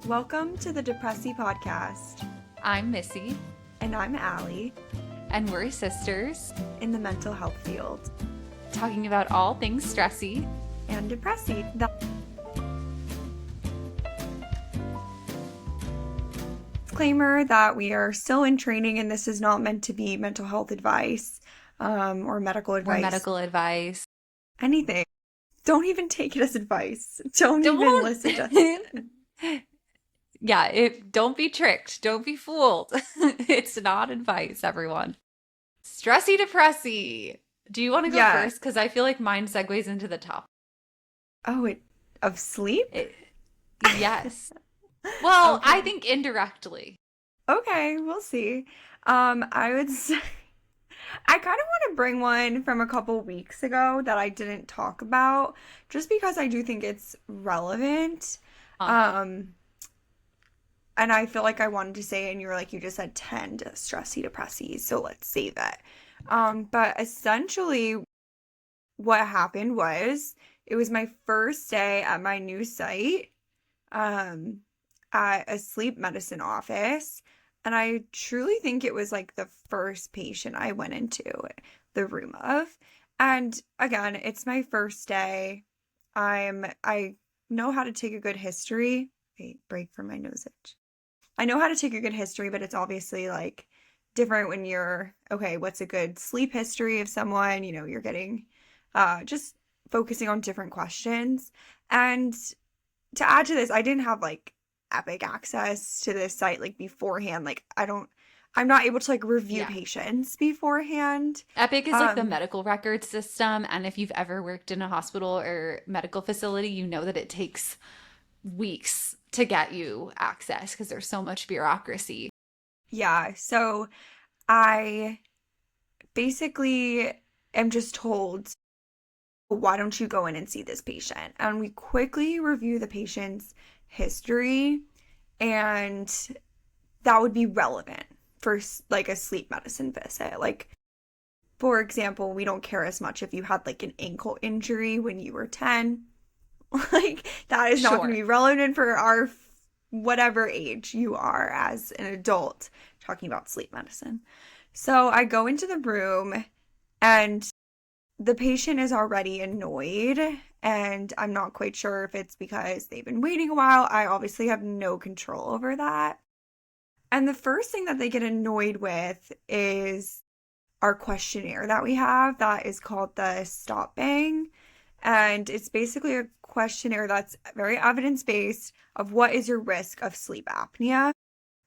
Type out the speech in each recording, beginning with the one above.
Welcome to the Depressy podcast. I'm Missy. And I'm Allie. And we're sisters in the mental health field. Talking about all things stressy and depressy. Disclaimer that we are still in training and this is not meant to be mental health advice or medical advice. Anything. Don't even take it as advice. Don't even listen to it. Yeah, don't be tricked. Don't be fooled. It's not advice, everyone. Stressy depressy. Do you want to go first? Because I feel like mine segues into the top. Oh, of sleep? Yes. Well, okay. I think indirectly. Okay, we'll see. I would say I kind of want to bring one from a couple weeks ago that I didn't talk about, just because I do think it's relevant. And I feel like I wanted to say it, and you were like, you just said 10 stressy depressies, so let's save it. But essentially, what happened was, it was my first day at my new site, at a sleep medicine office, and I truly think it was like the first patient I went into the room of. And again, it's my first day. I know how to take a good history. Wait, break from my nose itch. I know how to take a good history, but it's obviously like different when you're, okay, what's a good sleep history of someone? You know, you're getting, just focusing on different questions. And to add to this, I didn't have like Epic access to this site like beforehand. Like I'm not able to like review patients beforehand. Epic is like the medical record system. And if you've ever worked in a hospital or medical facility, you know that it takes weeks to get you access because there's so much bureaucracy. Yeah. So I basically am just told, why don't you go in and see this patient? And we quickly review the patient's history, and that would be relevant for like a sleep medicine visit. Like, for example, we don't care as much if you had like an ankle injury when you were 10. Like, that is not going to be relevant for our whatever age you are as an adult talking about sleep medicine. So I go into the room, and the patient is already annoyed, and I'm not quite sure if it's because they've been waiting a while. I obviously have no control over that. And the first thing that they get annoyed with is our questionnaire that we have that is called the Stop Bang. And it's basically a questionnaire that's very evidence-based of what is your risk of sleep apnea.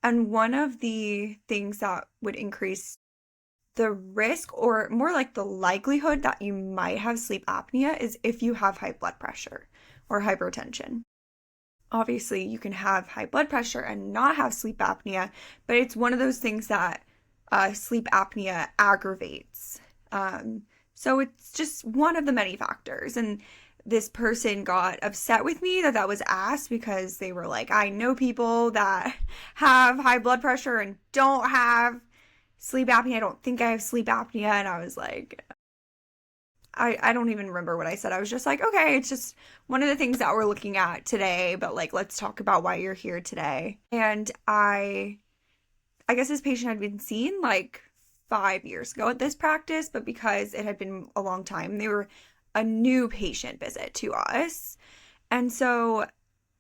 And one of the things that would increase the risk, or more like the likelihood that you might have sleep apnea, is if you have high blood pressure or hypertension. Obviously, you can have high blood pressure and not have sleep apnea, but it's one of those things that sleep apnea aggravates. So it's just one of the many factors. And this person got upset with me that was asked, because they were like, I know people that have high blood pressure and don't have sleep apnea. I don't think I have sleep apnea. And I was like, I don't even remember what I said. I was just like, okay, it's just one of the things that we're looking at today, but like, let's talk about why you're here today. And I guess this patient had been seen like 5 years ago at this practice, but because it had been a long time, they were a new patient visit to us. And so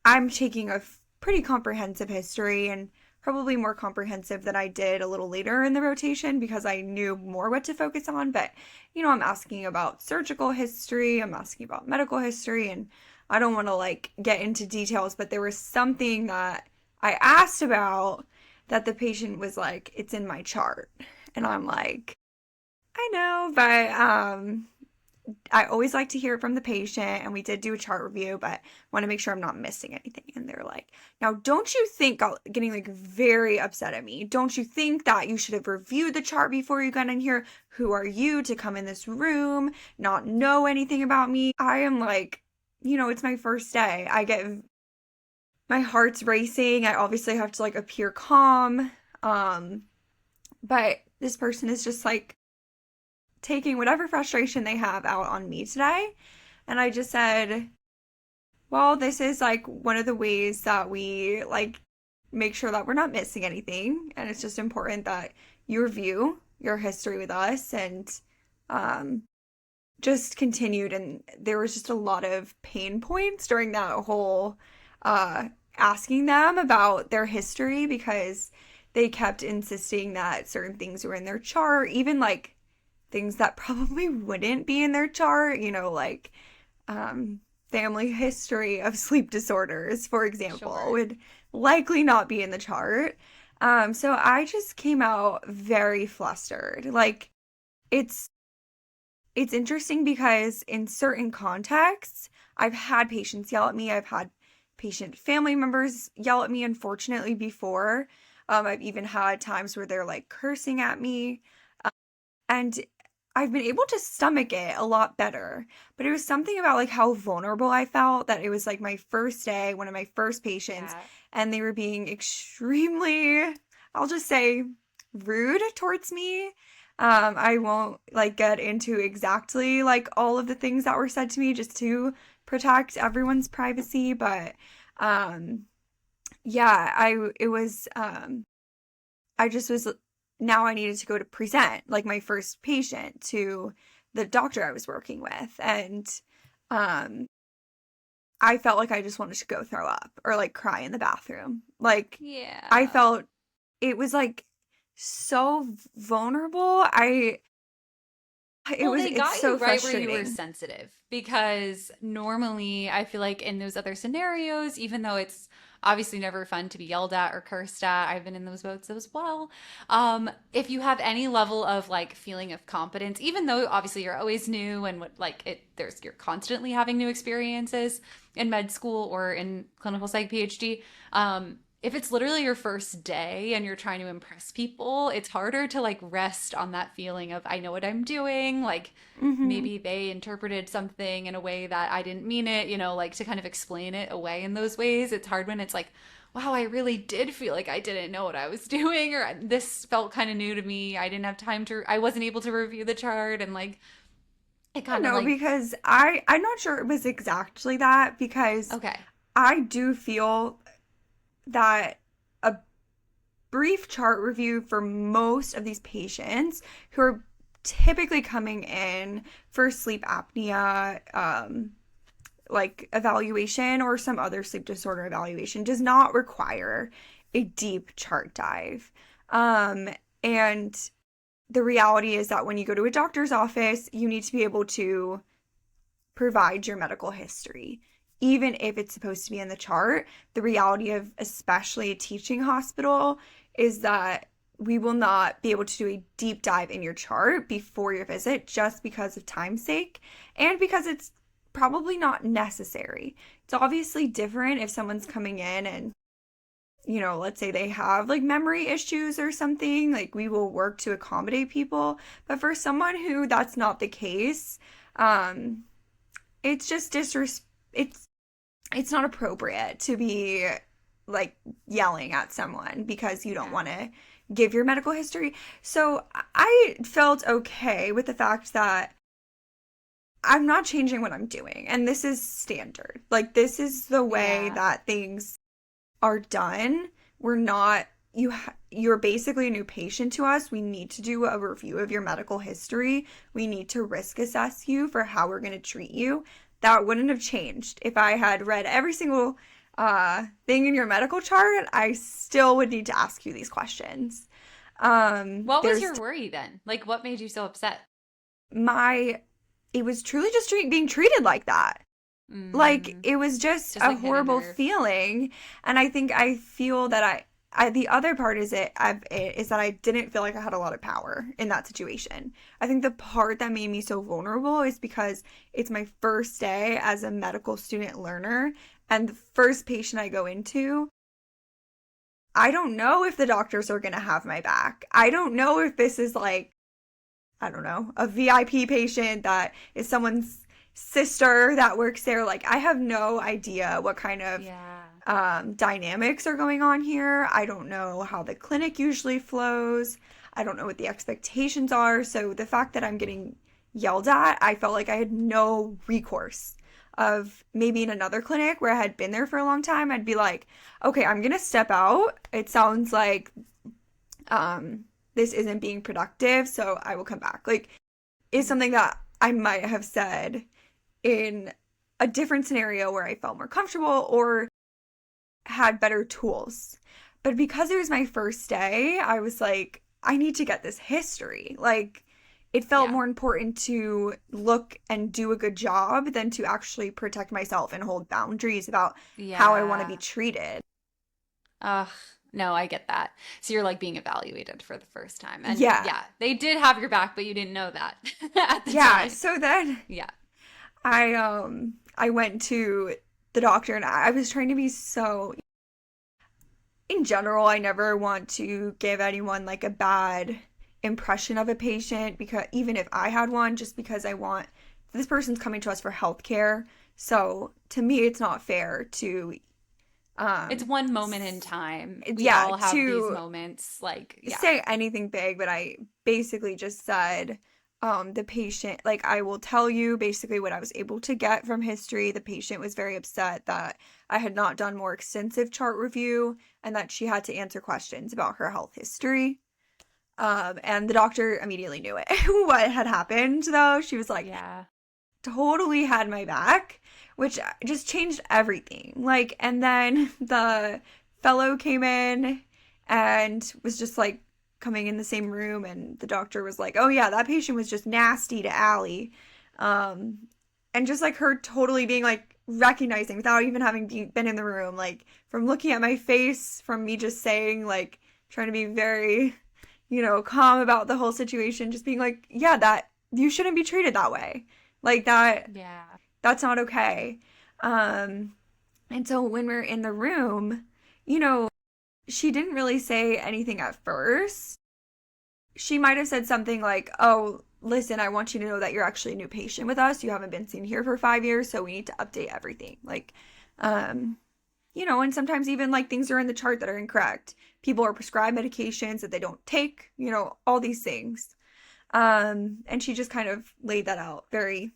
I'm taking a pretty comprehensive history, and probably more comprehensive than I did a little later in the rotation, because I knew more what to focus on. But, you know, I'm asking about surgical history, I'm asking about medical history, and I don't want to like get into details, but there was something that I asked about that the patient was like, it's in my chart. And I'm like, I know, but I always like to hear it from the patient, and we did do a chart review, but want to make sure I'm not missing anything. And they're like, now, don't you think, getting like very upset at me, don't you think that you should have reviewed the chart before you got in here? Who are you to come in this room, not know anything about me? I am like, you know, it's my first day. My heart's racing. I obviously have to like appear calm. But this person is just like taking whatever frustration they have out on me today. And I just said, well, this is like one of the ways that we like make sure that we're not missing anything. And it's just important that you review your history with us and um, just continued. And there was just a lot of pain points during that whole uh, asking them about their history because they kept insisting that certain things were in their chart, even like things that probably wouldn't be in their chart, like family history of sleep disorders, for example, Sure. would likely not be in the chart. So I just came out very flustered. Like it's it's interesting because in certain contexts, I've had patients yell at me. I've had patient family members yell at me, unfortunately, before. I've even had times where they're like cursing at me. And I've been able to stomach it a lot better. But it was something about like how vulnerable I felt that it was like my first day, one of my first patients, Yeah. and they were being extremely, I'll just say, rude towards me. I won't like get into exactly like all of the things that were said to me just to protect everyone's privacy, but um yeah, I just was now I needed to go to present like my first patient to the doctor I was working with and um I felt like I just wanted to go throw up or like cry in the bathroom. Like I Yeah. felt it was like so vulnerable. I it Well, was they it's got so you right where you were frustrating. sensitive because normally I feel like in those other scenarios, even though it's obviously never fun to be yelled at or cursed at, I've been in those boats as well. If you have any level of like feeling of competence, even though obviously you're always new and what like it, there's you're constantly having new experiences in med school or in clinical psych PhD. If it's literally your first day and you're trying to impress people, it's harder to like rest on that feeling of I know what I'm doing. Like Mhm. maybe they interpreted something in a way that I didn't mean it, like to kind of explain it away in those ways. It's hard when it's like, wow, I really did feel like I didn't know what I was doing, or this felt kind of new to me. I didn't have time to, I wasn't able to review the chart, and like it I don't kind of know like, because I'm not sure it was exactly that because okay, I do feel that a brief chart review for most of these patients who are typically coming in for sleep apnea like evaluation or some other sleep disorder evaluation does not require a deep chart dive. And the reality is that when you go to a doctor's office, you need to be able to provide your medical history. Even if it's supposed to be in the chart, the reality of especially a teaching hospital is that we will not be able to do a deep dive in your chart before your visit just because of time's sake and because it's probably not necessary. It's obviously different if someone's coming in and let's say they have like memory issues or something, like we will work to accommodate people. But for someone who that's not the case, um, it's just it's not appropriate to be like yelling at someone because you don't yeah. want to give your medical history. So I felt okay with the fact that I'm not changing what I'm doing and this is standard. Like this is the way Yeah. that things are done. We're not you're basically a new patient to us. We need to do a review of your medical history. We need to risk assess you for how we're going to treat you. That wouldn't have changed if I had read every single thing in your medical chart. I still would need to ask you these questions. What was There's your worry then? Like, what made you so upset? my it was truly just being treated like that. Like Mm, it was just just a like hit a horrible nerve. feeling, and I think I feel that the other part is that I didn't feel like I had a lot of power in that situation. I think the part that made me so vulnerable is because it's my first day as a medical student learner, and the first patient I go into, I don't know if the doctors are gonna have my back. I don't know if this is like, I don't know, a VIP patient that is someone's sister that works there. Like, I have no idea what kind of Yeah. dynamics are going on here. I don't know how the clinic usually flows. I don't know what the expectations are. So the fact that I'm getting yelled at, I felt like I had no recourse of maybe in another clinic where I had been there for a long time, I'd be like, okay, I'm gonna step out. It sounds like this isn't being productive, so I will come back. Like, is something that I might have said in a different scenario where I felt more comfortable or had better tools. But because it was my first day, I was like, I need to get this history. Like, it felt Yeah. more important to look and do a good job than to actually protect myself and hold boundaries about how I want to be Yeah. treated. Ugh, no, I get that. So you're like being evaluated for the first time. And Yeah. yeah, they did have your back, but you didn't know that at the Yeah. time. So then Yeah. I went to the doctor and I was trying to be so in general, I never want to give anyone like a bad impression of a patient because even if I had one, just because I want this person's coming to us for healthcare. So to me, it's not fair to, It's um, one moment in time. We yeah, all have these to moments. Like, yeah. say anything big, but I basically just said, the patient, like, I will tell you basically what I was able to get from history. The patient was very upset that I had not done more extensive chart review and that she had to answer questions about her health history. And the doctor immediately knew it. What had happened, though, she was like, Yeah. totally had my back, which just changed everything. Like, and then the fellow came in and was just like coming in the same room, and the doctor was like, "Oh yeah, that patient was just nasty to Allie," um, and just like her totally being like recognizing without even having been in the room, like from looking at my face, from me just saying like trying to be very, calm about the whole situation, just being like, "Yeah, that you shouldn't be treated that way." Like Yeah. that's not okay. Um, and so when we're in the room, you know, she didn't really say anything at first. She might have said something like, "Oh, listen, I want you to know that you're actually a new patient with us. You haven't been seen here for 5 years, so we need to update everything." Like, um, and sometimes even like things are in the chart that are incorrect. People are prescribed medications that they don't take, all these things. And she just kind of laid that out very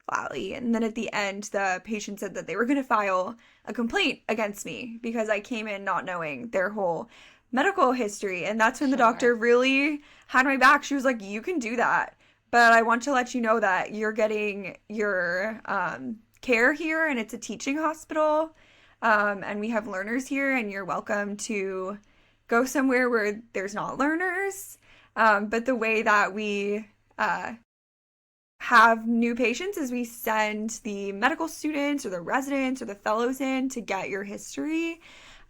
flatly. And then at the end, the patient said that they were going to file a complaint against me because I came in not knowing their whole medical history. And that's when the doctor Sure. really had my back. She was like, "You can do that. But I want to let you know that you're getting your care here, and it's a teaching hospital. And we have learners here, and you're welcome to go somewhere where there's not learners. But the way that we uh, have new patients is we send the medical students or the residents or the fellows in to get your history.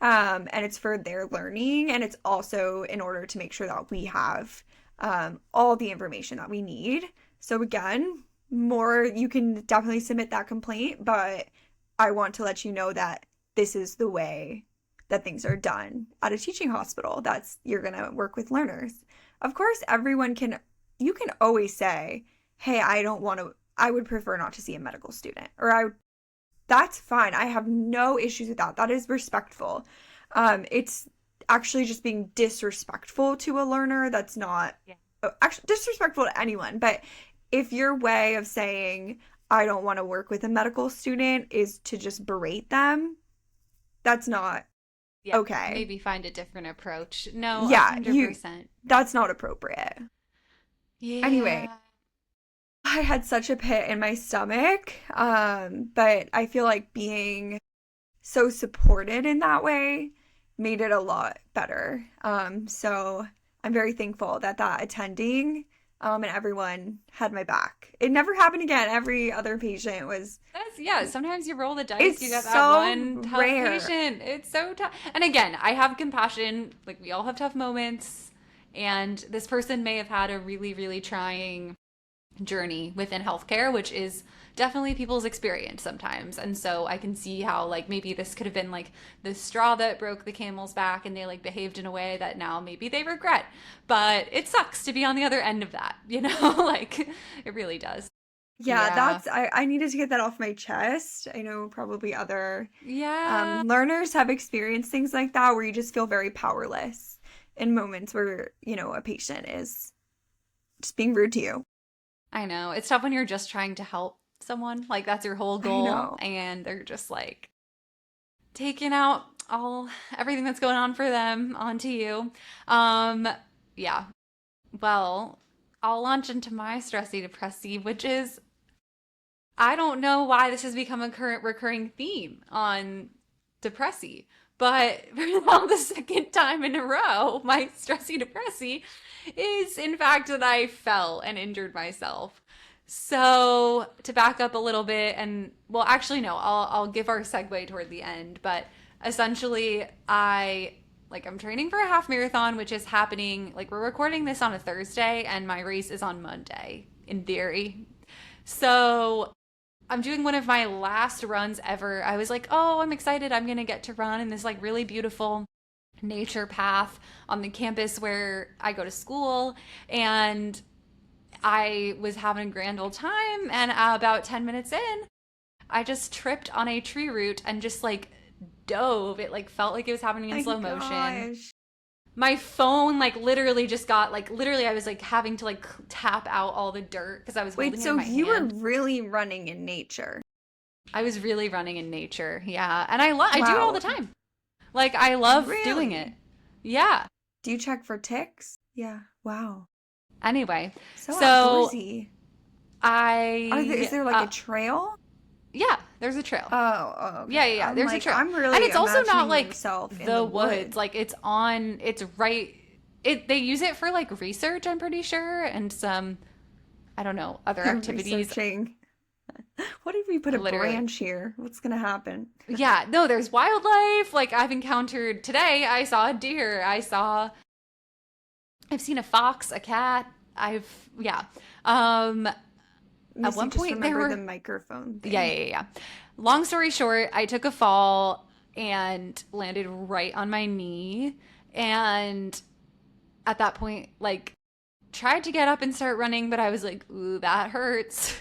And it's for their learning. And it's also in order to make sure that we have all the information that we need. So, again, more you can definitely submit that complaint, but I want to let you know that this is the way that things are done at a teaching hospital. That's you're going to work with learners. Of course, you can always say, "Hey, I would prefer not to see a medical student," that's fine. I have no issues with that. That is respectful. It's actually just being disrespectful to a learner. That's not Yeah. actually disrespectful to anyone. But if your way of saying, "I don't want to work with a medical student," is to just berate them, that's not Yeah. okay. Maybe find a different approach. No, Yeah, you 100%. that's not appropriate. Anyway, Yeah. I had such a pit in my stomach, but I feel like being so supported in that way made it a lot better. So I'm very thankful that attending and everyone had my back. It never happened again. Every other patient was. That's, yeah, sometimes you roll the dice, It's you get that so one tough rare. patient. It's so tough. And again, I have compassion. Like, we all have tough moments. And this person may have had a really, really trying journey within healthcare, which is definitely people's experience sometimes. And so I can see how like maybe this could have been like the straw that broke the camel's back and they like behaved in a way that now maybe they regret. But it sucks to be on the other end of that, you know? Like it really does. Yeah, Yeah. I needed to get that off my chest. I know probably other Yeah. learners have experienced things like that where you just feel very powerless in moments where, a patient is just being rude to you. I know. It's tough when you're just trying to help someone. Like that's your whole I goal. know. And they're just like taking out everything that's going on for them onto you. Um, yeah. Well, I'll launch into my stressy depressy, which is I don't know why this has become a current recurring theme on Depressy, but for now the second time in a row, my stressy depressy is in fact that I fell and injured myself. So to back up a little bit, and well, actually no, I'll give our segue toward the end, but essentially I'm training for a half marathon, which is happening like we're recording this on a Thursday, and my race is on Monday in theory. So I'm doing one of my last runs ever. I was like, oh, I'm excited. I'm going to get to run in this like really beautiful nature path on the campus where I go to school. And I was having a grand old time. And about 10 minutes in, I just tripped on a tree root and just like dove. It like felt like it was happening in My slow motion. gosh. My phone like literally just got like literally I was like having to like tap out all the dirt because I was holding Wait, it so in my you hand. were really running in nature? I was really running in nature. Yeah. And I do it all Wow. the time. Like I love doing it. Really? Yeah. Do you check for ticks? Yeah. Wow. Anyway, So so outdoorsy. Is I there like a trail? yeah, there's a trail. Okay. Yeah. I'm There's a like, trail. I'm really And it's also not imagining like yourself in the the woods. Like it's right they use it for like research, I'm pretty sure, and some I don't know, other activities. Researching. What if we put a Literally. branch here? What's gonna happen? Yeah, no, there's wildlife. Like I've encountered today, I saw a deer. I've seen a fox, a cat. Yeah. At Missy, one just point there remember were the microphone yeah, thing. yeah, yeah. Long story short, I took a fall and landed right on my knee. And at that point, like, tried to get up and start running, but I was like, ooh, that hurts.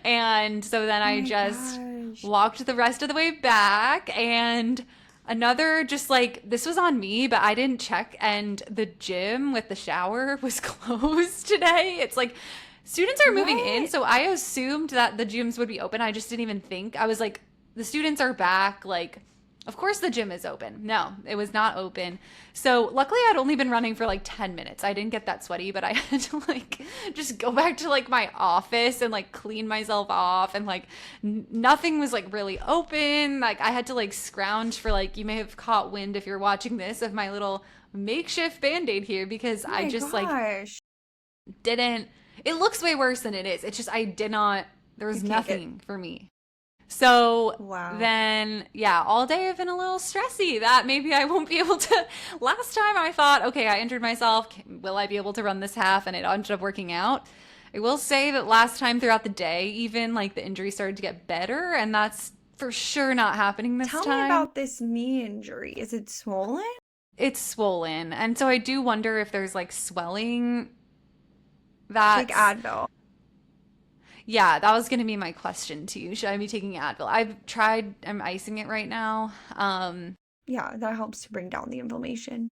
And so then Oh I my just gosh. walked the rest of the way back. And another, just like, this was on me, but I didn't check. And the gym with the shower was closed today. It's like, students are moving in, What? so I assumed that the gyms would be open. I just didn't even think. I was like, the students are back. Like, of course the gym is open. No, it was not open. So luckily I'd only been running for like 10 minutes. I didn't get that sweaty, but I had to like just go back to like my office and like clean myself off, and like nothing was like really open. Like I had to like scrounge for like, you may have caught wind if you're watching this, of my little makeshift band-aid here, because Oh I my just like gosh. didn't it looks way worse than it is. It's just I did not there You was can't get. nothing for me. So Wow. then yeah, all day I've been a little stressy that maybe I won't be able to. Last time I thought, okay, I injured myself, will I be able to run this half, and it ended up working out. I will say that last time throughout the day, even like the injury started to get better, and that's for sure not happening this Tell me time. about this knee injury. Is it swollen? It's swollen, and so I do wonder if there's like swelling Take that's Advil. yeah, that was going to be my question to you. Should I be taking Advil? I'm icing it right now. Yeah, that helps to bring down the inflammation.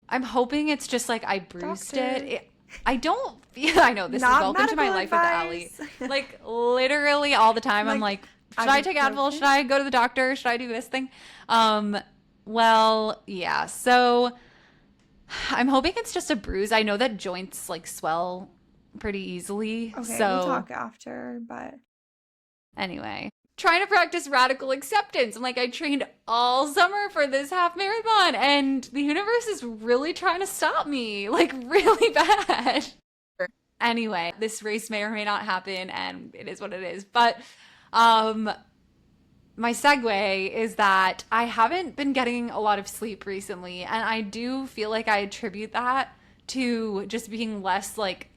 I'm hoping it's just like I bruised it. Doctor. I don't feel, I know this is Not welcome to my medical life with Allie. advice. Like literally all the time I'm Like like, should I take Advil? Should ibuprofen? I go to the doctor? Should I do this thing? Um, well, yeah. So I'm hoping it's just a bruise. I know that joints like swell pretty easily. Okay, we'll So talk after, but anyway, trying to practice radical acceptance. I'm like, I trained all summer for this half marathon, and the universe is really trying to stop me, like, really bad. Anyway, this race may or may not happen, and it is what it is. But my segue is that I haven't been getting a lot of sleep recently, and I do feel like I attribute that to just being less, like,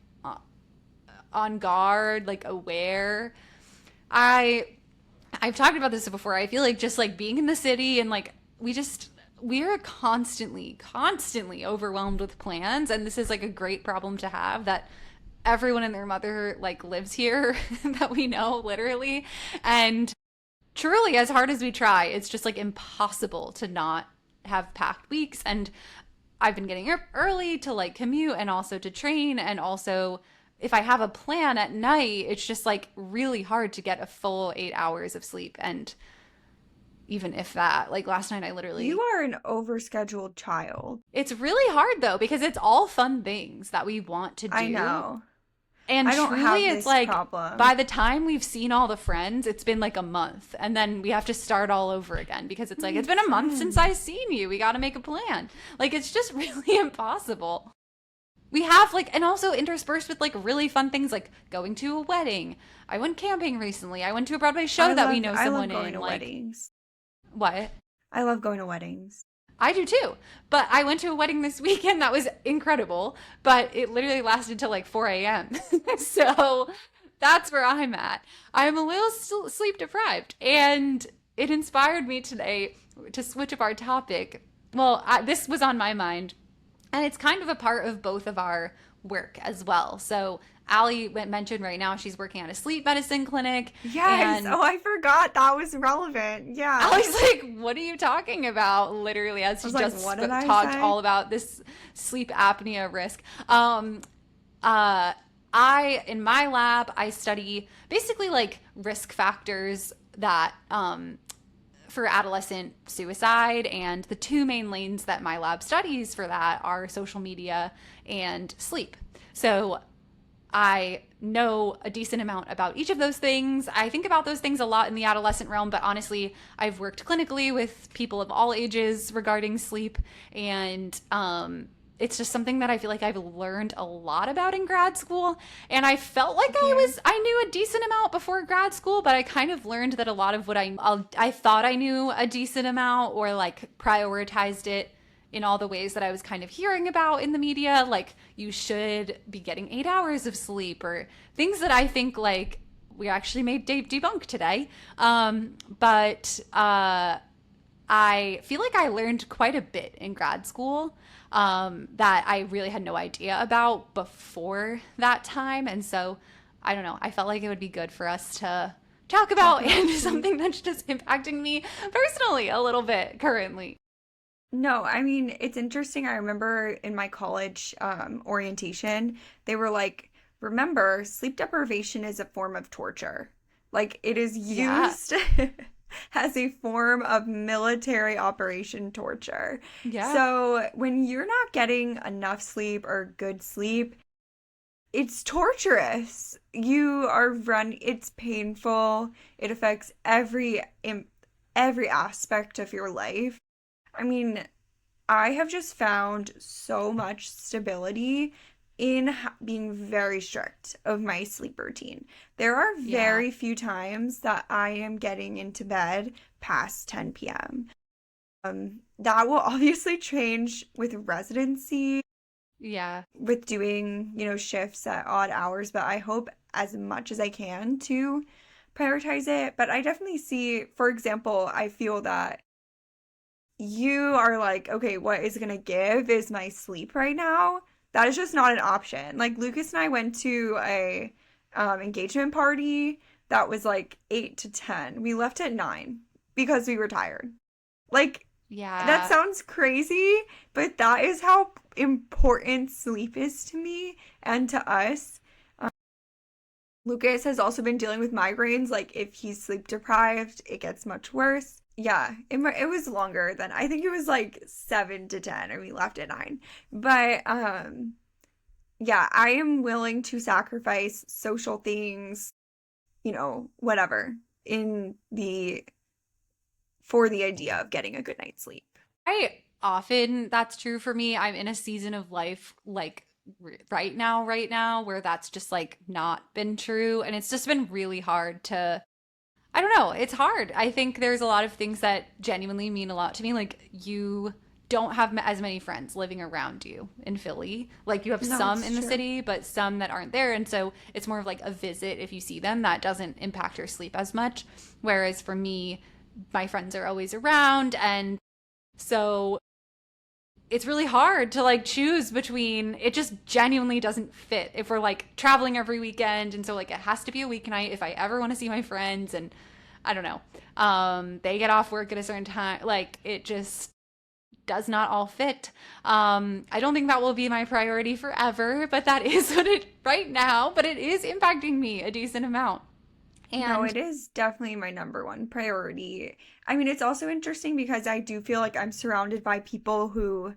on guard, like, aware. I've talked about this before. I feel like just like being in the city and like we're constantly overwhelmed with plans, and this is like a great problem to have, that everyone and their mother like lives here that we know literally. And truly, as hard as we try, it's just like impossible to not have packed weeks. And I've been getting up early to like commute and also to train, and also if I have a plan at night, it's just like really hard to get a full 8 hours of sleep. And even if that, like last night, I You literally, are an overscheduled child. it's really hard though, because it's all fun things that we want to I do. know. And I don't truly, have it's this like by problem. the time we've seen all the friends, it's been like a month. And then we have to start all over again because it's like, it's been a month since Friends. I've seen you. We got to make a plan. Like, it's just really impossible. We have like, and also interspersed with like really fun things like going to a wedding. I went camping recently. I went to a Broadway show that we know I love someone going in. to Like, weddings. what? I love going to weddings. I do too. But I went to a wedding this weekend that was incredible, but it literally lasted till like 4 a.m. So that's where I'm at. I'm a little sleep deprived, and it inspired me today to switch up our topic. Well, this was on my mind, and it's kind of a part of both of our work as well. So Allie mentioned right now she's working at a sleep medicine clinic, Yes. and Oh, I forgot that was relevant. Yeah. Allie's like, what are you talking about? Literally, as I she was like, just what did I talked say? all about this sleep apnea risk. Uh, in my lab, I study basically like risk factors that, for adolescent suicide. And the two main lanes that my lab studies for that are social media and sleep. So I know a decent amount about each of those things. I think about those things a lot in the adolescent realm, but honestly, I've worked clinically with people of all ages regarding sleep, and it's just something that I feel like I've learned a lot about in grad school. And I felt like Yeah. I knew a decent amount before grad school, but I kind of learned that a lot of what I thought I knew a decent amount, or like prioritized it in all the ways that I was kind of hearing about in the media, like you should be getting 8 hours of sleep, or things that I think like we actually made debunk today. But I feel like I learned quite a bit in grad school, that I really had no idea about before that time. And so I don't know, I felt like it would be good for us to talk Talk about about and sleep. something that's just impacting me personally a little bit currently. No, I mean, it's interesting. I remember in my college orientation, they were like, remember, sleep deprivation is a form of torture. Like, it is Yeah. used as a form of military operation torture. Yeah. So, when you're not getting enough sleep or good sleep, it's torturous. You are it's painful. It affects every aspect of your life. I mean, I have just found so much stability in being very strict of my sleep routine. There are Yeah. very few times that I am getting into bed past 10 p.m. That will obviously change with residency, Yeah. with doing, shifts at odd hours, but I hope as much as I can to prioritize it. But I definitely see, for example, I feel that you are like, okay, what is gonna give is my sleep right now. That is just not an option. Like Lucas and I went to a engagement party that was like 8 to 10. We left at 9 because we were tired. Like that Yeah. sounds crazy, but that is how important sleep is to me and to us. Lucas has also been dealing with migraines. Like, if he's sleep deprived, it gets much worse. Yeah, it was longer than I think it was like 7 to 10, and we left at 9. But yeah, I am willing to sacrifice social things, whatever, in the for the idea of getting a good night's sleep. That's true for me. I'm in a season of life like right now where that's just like not been true. And it's just been really hard to, I don't know, it's hard. I think there's a lot of things that genuinely mean a lot to me. Like you don't have as many friends living around you in Philly. Like you have No, some it's in the true. city, but some that aren't there. And so it's more of like a visit if you see them. That doesn't impact your sleep as much. Whereas for me, my friends are always around. And so it's really hard to like choose between, it just genuinely doesn't fit if we're like traveling every weekend. And so like it has to be a weeknight if I ever want to see my friends. And I don't know, they get off work at a certain time, like it just, does not all fit. I don't think that will be my priority forever, but that is what it right now, but it is impacting me a decent amount. No, And it is definitely my number one priority. I mean, it's also interesting because I do feel like I'm surrounded by people who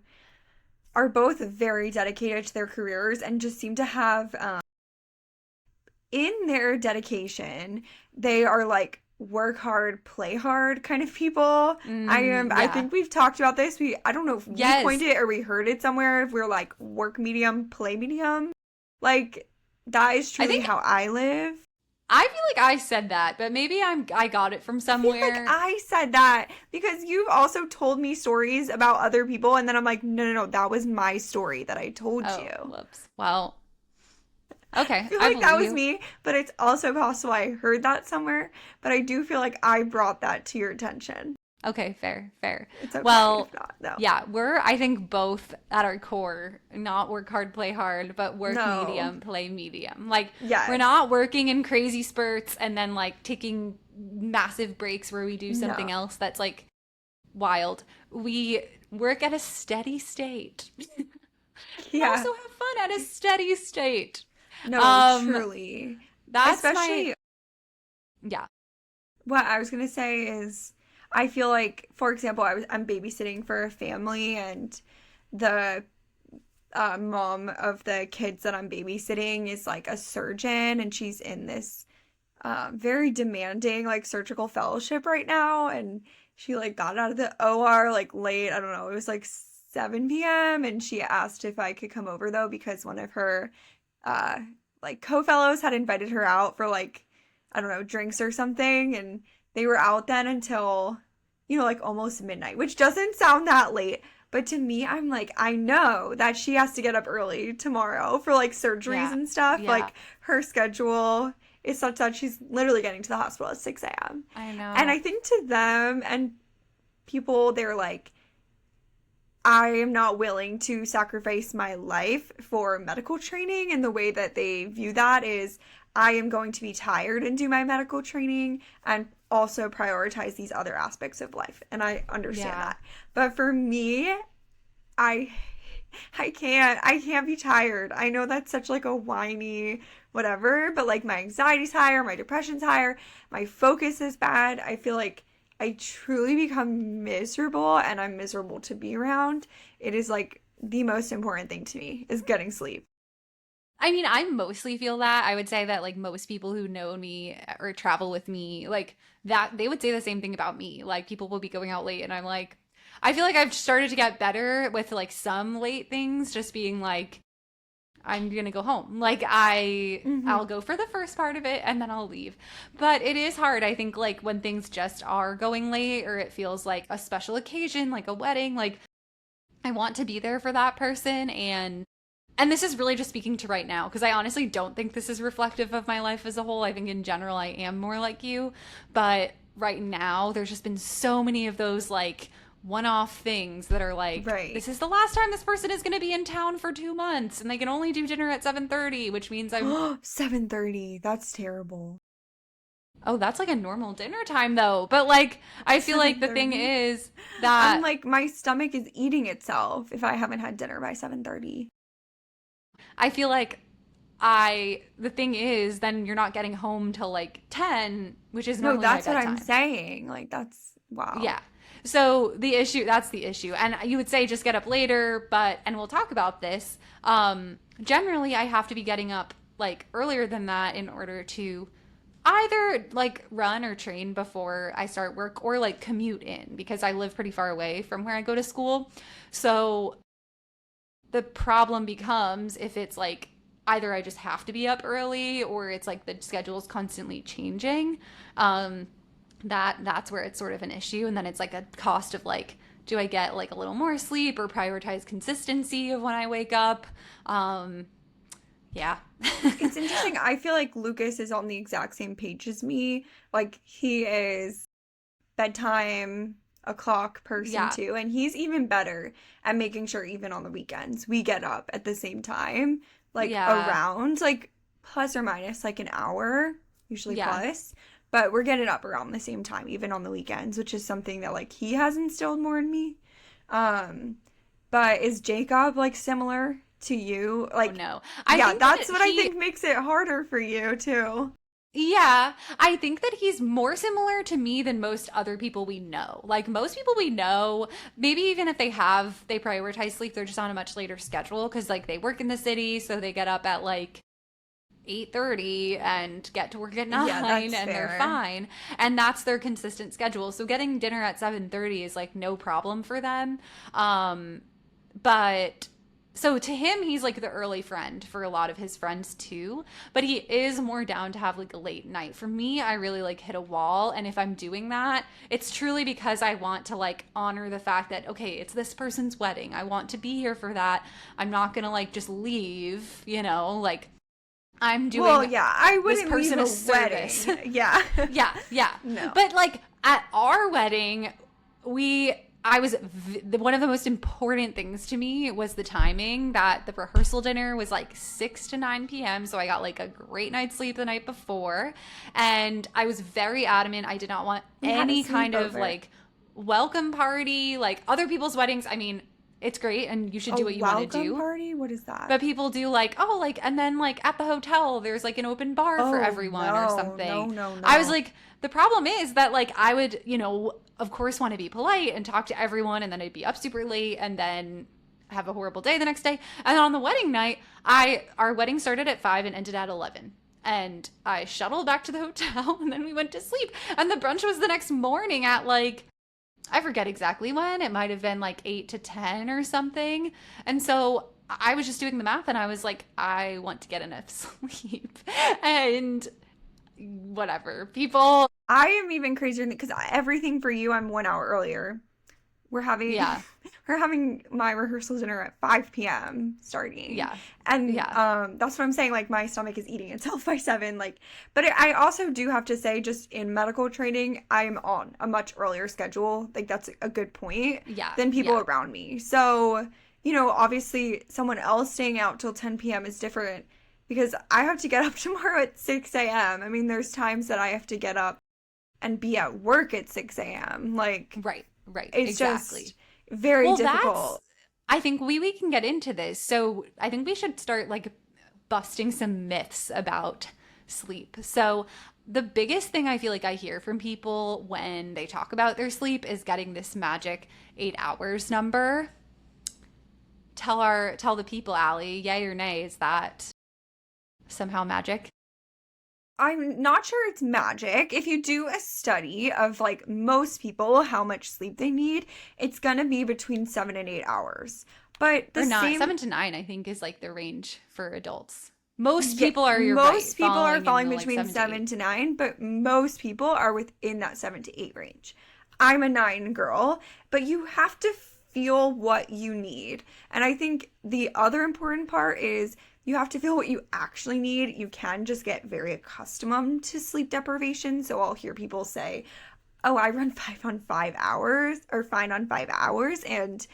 are both very dedicated to their careers and just seem to have, in their dedication, they are like work hard, play hard kind of people. I yeah. think we've talked about this. I don't know if we coined Yes. it or we heard it somewhere. If we're like work medium, play medium. Like, that is I truly think how I live. I feel like I said that, but maybe I got it from I feel like somewhere. I said that because you've also told me stories about other people, and then I'm like, no, no, no, that was my story that I told Oh, you. whoops. Well, I okay, feel I like believe that was you. me, but it's also possible I heard that somewhere. But I do feel like I brought that to your attention. Okay, fair, fair. It's okay if Well, not, though. yeah, we're, I think, both at our core, not work hard, play hard, but work No. medium, play medium. Like, we're Yes. not working in crazy spurts and then like taking massive breaks where we do No. something else that's like wild. We work at a steady state and Yeah. also have fun at a steady state. No, Um, truly. that's my, Especially yeah, what I was gonna say is I feel like, for example, I'm babysitting for a family and the mom of the kids that I'm babysitting is like a surgeon and she's in this very demanding like surgical fellowship right now and she like got out of the OR like late, I don't know, it was like 7 p.m. and she asked if I could come over though because one of her uh like co-fellows had invited her out for like I don't know, drinks or something and they were out then until like almost midnight, which doesn't sound that late, but to me, I'm like, I know that she has to get up early tomorrow for like surgeries yeah, and stuff. yeah, Like her schedule is such that she's literally getting to the hospital at 6 a.m. I And I know. think to them and people, they're like, I am not willing to sacrifice my life for medical training. And the way that they view that is I am going to be tired and do my medical training and also prioritize these other aspects of life. And I understand Yeah. that. But for me, I I can't be tired. I know that's such like a whiny whatever, but like my anxiety's higher, my depression's higher, my focus is bad. I feel like I truly become miserable and I'm miserable to be around. It is like the most important thing to me is getting sleep. I mean, I mostly feel that. I would say that like most people who know me or travel with me, like that they would say the same thing about me. Like people will be going out late and I'm like I feel like I've started to get better with like some late things just being like I'm going to go home. Like I'll Mhm. go for the first part of it and then I'll leave. But it is hard. I think like when things just are going late or it feels like a special occasion, like a wedding, like I want to be there for that person and this is really just speaking to right now because I honestly don't think this is reflective of my life as a whole. I think in general I am more like you, but right now there's just been so many of those like one-off things that are like Right. this is the last time this person is going to be in town for 2 months and they can only do dinner at 7:30, which means I'm 7:30. That's terrible. oh, that's like a normal dinner time though. But like I feel like the thing 7:30. is I'm that like my stomach is eating itself if I haven't had dinner by 7:30. I feel like I the thing is then you're not getting home till like 10, which is No, normally my that's what I'm bedtime. saying. Like that's wow. Yeah. So the issue that's the issue. And you would say just get up later, but and we'll talk about this. Generally I have to be getting up like earlier than that in order to either like run or train before I start work or like commute in because I live pretty far away from where I go to school. So the problem becomes if it's like either I just have to be up early or it's like the schedule is constantly changing. Um, that's where it's sort of an issue, and then it's like a cost of like, do I get like a little more sleep or prioritize consistency of when I wake up? Yeah. It's interesting. I feel like Lucas is on the exact same page as me. Like he is bedtime o'clock person Yeah. too, and he's even better at making sure even on the weekends we get up at the same time, like Yeah. around like plus or minus like an hour, usually Yeah. plus. But we're getting up around the same time, even on the weekends, which is something that like he has instilled more in me. Um, but is Jacob like similar to you? Oh Like, no. I yeah, think that's that what I he think makes it harder for you too. Yeah, I think that he's more similar to me than most other people we know. Like most people we know, maybe even if they prioritize sleep, they're just on a much later schedule because like they work in the city, so they get up at like 8:30 and get to work at Yeah, 9 that's and they're fair. fine. And that's their consistent schedule. So getting dinner at 7:30 is like no problem for them. Um but so to him he's like the early friend for a lot of his friends too, but he is more down to have like a late night. For me, I really like hit a wall, and if I'm doing that, it's truly because I want to like honor the fact that okay, it's this person's wedding. I want to be here for that. I'm not going to like just leave, like I'm Well, doing yeah, I this wouldn't leave person a a service. wedding. Yeah. Yeah, yeah. No. But like at our wedding, we I was one of the most important things to me was the timing that the rehearsal dinner was like 6 to 9 p.m. So I got like a great night's sleep the night before. And I was very adamant. I did not want We had a any kind of sleepover. like welcome party, like other people's weddings. I mean, it's great and you should A do what you want to welcome do. party? What is that? But people do like, oh, like, and then like at the hotel, there's like an open bar for Oh, everyone or no, no, something. no, I was no. like, the problem is that like I would, of course want to be polite and talk to everyone, and then I'd be up super late and then have a horrible day the next day. And on the wedding night, our wedding started at 5 and ended at 11. And I shuttled back to the hotel and then we went to sleep. And the brunch was the next morning at like I forget exactly when. It might have been like 8 to 10 or something. And so I was just doing the math and I was like, I want to get enough sleep. And whatever. People, I am even crazier because everything for you, I'm 1 hour earlier. We're having yeah, we're having my rehearsal dinner at 5 p.m. starting. yeah, And yeah. that's what I'm saying, like my stomach is eating itself by 7, like, but I also do have to say, just in medical training, I'm on a much earlier schedule. Like that's a good point Yeah, than people yeah. around me. So, obviously someone else staying out till 10 p.m. is different because I have to get up tomorrow at 6 a.m. I mean, there's times that I have to get up and be at work at 6 a.m. Like, Right, right, it's just exactly. very Well, that's, difficult. I think we can get into this. So I think we should start like busting some myths about sleep. So the biggest thing I feel like I hear from people when they talk about their sleep is getting this magic 8 hours number. Tell the people, Allie, yay or nay, is that somehow magic? I'm not sure it's magic. If you do a study of like most people, how much sleep they need, it's going to be between 7 and 8 hours. But the Or not. same, 7 to 9, I think, is like the range for adults. Most yeah, people are, you're right, most people are falling in falling the like between 7 to 8. 7 to 9, but most people are within that 7 to 8 range. I'm a 9 girl, but you have to feel what you need. And I think the other important part is you have to feel what you actually need. You can just get very accustomed to sleep deprivation. So I'll hear people say, oh, I run 5 on 5 hours or 5 on 5 hours. And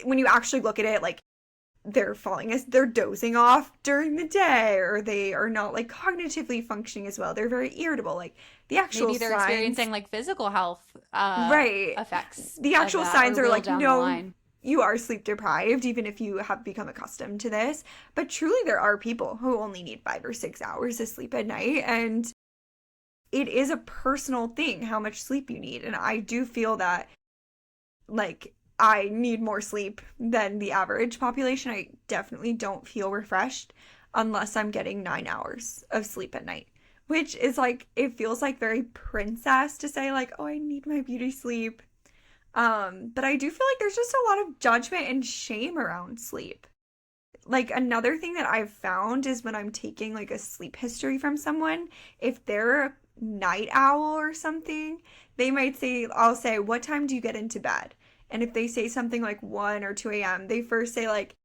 when you actually look at it, like they're dozing off during the day, or they are not like cognitively functioning as well. They're very irritable. Like the actual Maybe they're signs, experiencing like physical health right? effects The of actual that or signs are will like, down the no, line. you are sleep deprived, even if you have become accustomed to this. But truly, there are people who only need 5 or 6 hours of sleep at night. And it is a personal thing how much sleep you need. And I do feel that, like, I need more sleep than the average population. I definitely don't feel refreshed unless I'm getting 9 hours of sleep at night, which is like, it feels like very princess to say, like, oh, I need my beauty sleep. But I do feel like there's just a lot of judgment and shame around sleep. Like another thing that I've found is when I'm taking like a sleep history from someone, if they're a night owl or something, they might say, I'll say, what time do you get into bed? And if they say something like 1 or 2 a.m., they first say like,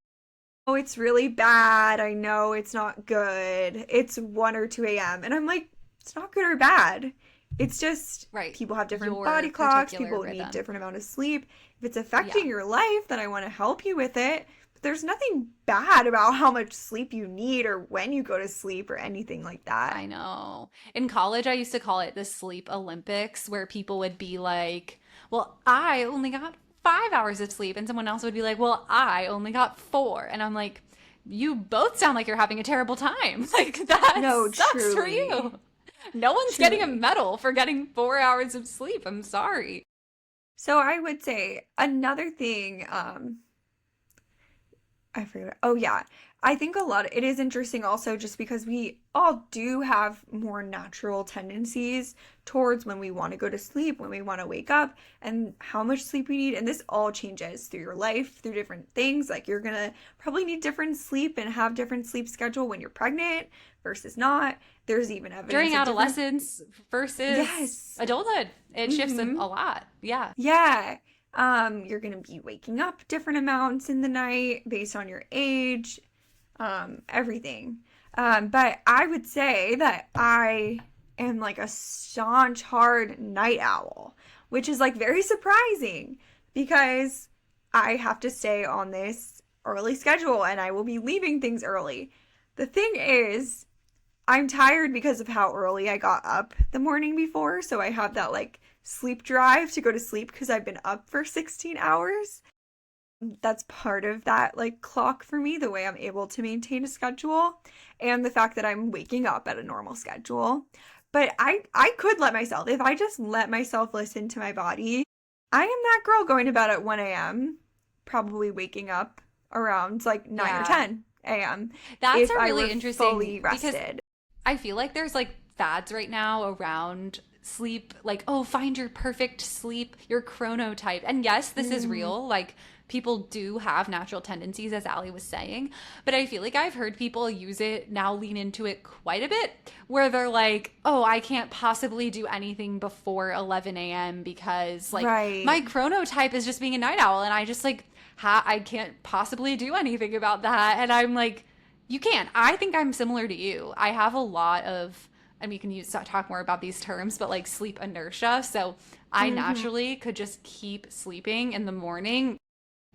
oh, it's really bad. I know it's not good. It's 1 or 2 a.m. And I'm like, it's not good or bad. It's just Right. people have different Your body clocks. particular People need rhythm. different amount of sleep. If it's Yeah. affecting your life, then I want to help you with it. But there's nothing bad about how much sleep you need or when you go to sleep or anything like that. I know. In college, I used to call it the sleep Olympics, where people would be like, well, I only got 5 hours of sleep, and someone else would be like, well, I only got 4. And I'm like, you both sound like you're having a terrible time. Like, that No, sucks for truly. you. No one's getting a Truly. medal for getting 4 hours of sleep. I'm sorry. So I would say another thing, I forget. Oh yeah. I think it is interesting also just because we all do have more natural tendencies towards when we want to go to sleep, when we want to wake up, and how much sleep we need. And this all changes through your life, through different things. Like you're gonna probably need different sleep and have different sleep schedule when you're pregnant versus not. There's even evidence During of different. adolescence versus Yes. adulthood, it shifts a Mm-hmm. lot. Yeah. Yeah. You're gonna be waking up different amounts in the night based on your age, everything. But I would say that I am like a staunch, hard night owl, which is like very surprising because I have to stay on this early schedule and I will be leaving things early. The thing is, I'm tired because of how early I got up the morning before, so I have that like sleep drive to go to sleep because I've been up for 16 hours. That's part of that like clock for me, the way I'm able to maintain a schedule and the fact that I'm waking up at a normal schedule. But I could let myself, if I just let myself listen to my body, I am that girl going to bed at 1 a.m., probably waking up around like 9 or Yeah. 10 a.m. That's if a I were really interesting fully because rested. I feel like there's like fads right now around sleep, like, oh, find your perfect sleep, your chronotype. And yes, this is Mm, real. Like, people do have natural tendencies, as Allie was saying. But I feel like I've heard people use it now, lean into it quite a bit, where they're like, oh, I can't possibly do anything before 11 a.m. because, like, right. my chronotype is just being a night owl. And I just, like, I can't possibly do anything about that. And I'm like, you can. I think I'm similar to you. I have a lot of, and we can talk more about these terms, but like sleep inertia. So I Hmm. naturally could just keep sleeping in the morning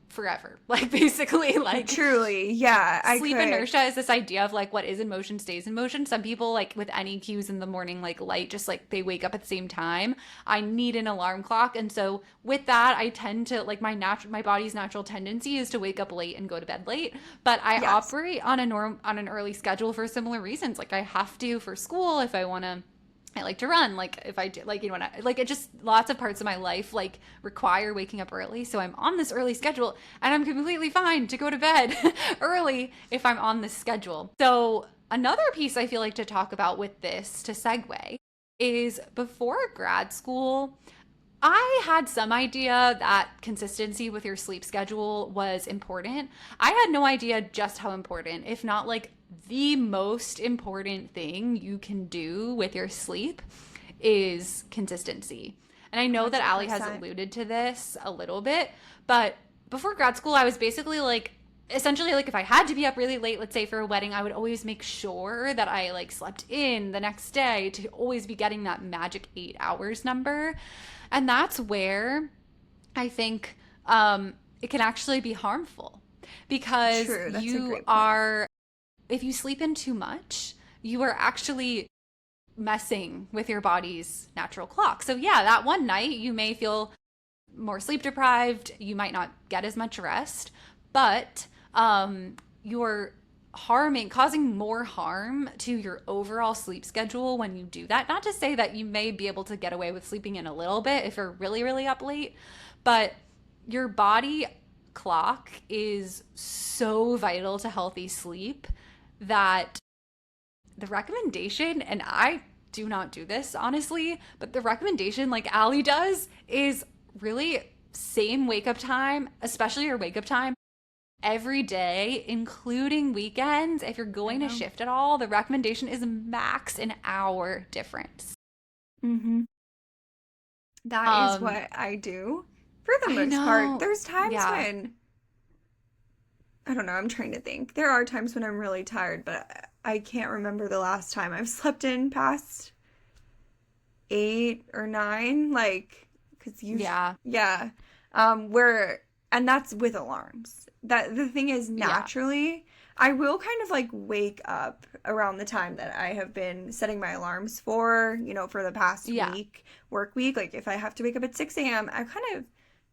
forever. Like basically, like Truly, yeah, I sleep could. inertia is this idea of like what is in motion stays in motion. Some people like with any cues in the morning, like light, just like they wake up at the same time. I need an alarm clock, and so with that, I tend to like my body's natural tendency is to wake up late and go to bed late. But I Yes. operate on an early schedule for similar reasons. Like I have to for school if I want to. I like to run. Like if I do, like, you know, when I, like it just lots of parts of my life like require waking up early. So I'm on this early schedule and I'm completely fine to go to bed early if I'm on this schedule. So another piece I feel like to talk about with this to segue is before grad school, I had some idea that consistency with your sleep schedule was important. I had no idea just how important, if not like the most important thing you can do with your sleep is consistency. And I know that Allie has 100%. alluded to this a little bit, but before grad school, I was basically like, essentially like if I had to be up really late, let's say for a wedding, I would always make sure that I like slept in the next day to always be getting that magic 8 hours number. And that's where I think it can actually be harmful because True, that's a you great point. are, if you sleep in too much, you are actually messing with your body's natural clock. So, yeah, that one night you may feel more sleep deprived, you might not get as much rest, but you're causing more harm to your overall sleep schedule when you do that. Not to say that you may be able to get away with sleeping in a little bit if you're really, really up late, but your body clock is so vital to healthy sleep that the recommendation, and I do not do this honestly, but the recommendation, like Allie does, is really same wake up time, especially your wake up time every day, including weekends. If you're I going to know. shift at all, the recommendation is max an hour difference. Hmm. That is Um, what I do for the I most part. know. There's times Yeah. when, I don't know, I'm trying to think. There are times when I'm really tired, but I can't remember the last time I've slept in past 8 or 9. Like, because Yeah. yeah. Where, and that's with alarms. That the thing is, Yeah. naturally, I will kind of like wake up around the time that I have been setting my alarms for, for the past Yeah. week, work week. Like, if I have to wake up at 6 a.m., I kind of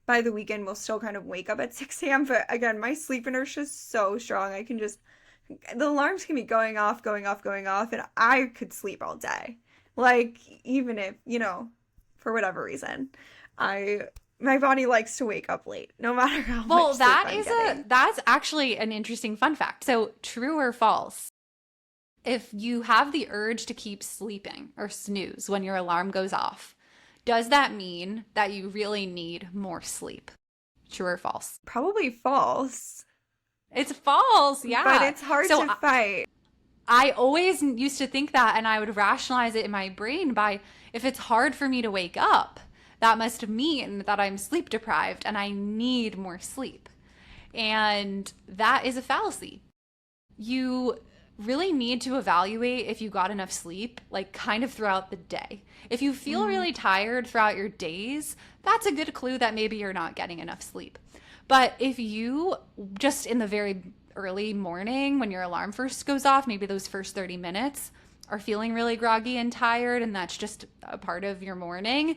by the weekend will still kind of wake up at 6 a.m. But again, my sleep inertia is so strong. The alarms can be going off, going off, going off, and I could sleep all day. Like, even if, for whatever reason, my body likes to wake up late, no matter how much sleep I'm getting. That's actually an interesting fun fact. So, true or false? If you have the urge to keep sleeping or snooze when your alarm goes off, does that mean that you really need more sleep? True or false? Probably false. It's false, yeah. But it's hard to fight. I always used to think that, and I would rationalize it in my brain by, if it's hard for me to wake up, that must mean that I'm sleep deprived and I need more sleep. And that is a fallacy. You really need to evaluate if you got enough sleep, like kind of throughout the day. If you feel really tired throughout your days, that's a good clue that maybe you're not getting enough sleep. But if you just in the very early morning when your alarm first goes off, maybe those first 30 minutes, are feeling really groggy and tired, and that's just a part of your morning,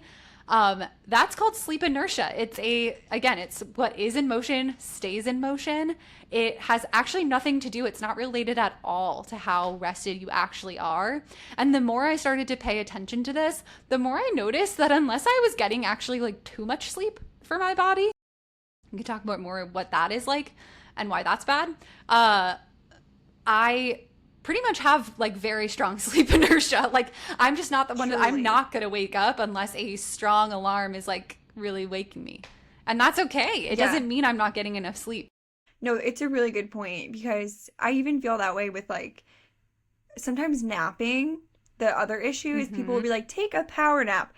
that's called sleep inertia. It's what is in motion stays in motion. It has actually nothing to do, it's not related at all to how rested you actually are. And the more I started to pay attention to this, the more I noticed that unless I was getting actually like too much sleep for my body, we can talk about more what that is like and why that's bad. I pretty much have like very strong sleep inertia. Like, I'm just not the one I'm not going to wake up unless a strong alarm is like really waking me. And that's okay. It doesn't mean I'm not getting enough sleep. No, it's a really good point, because I even feel that way with like sometimes napping. The other issue is people will be like, take a power nap.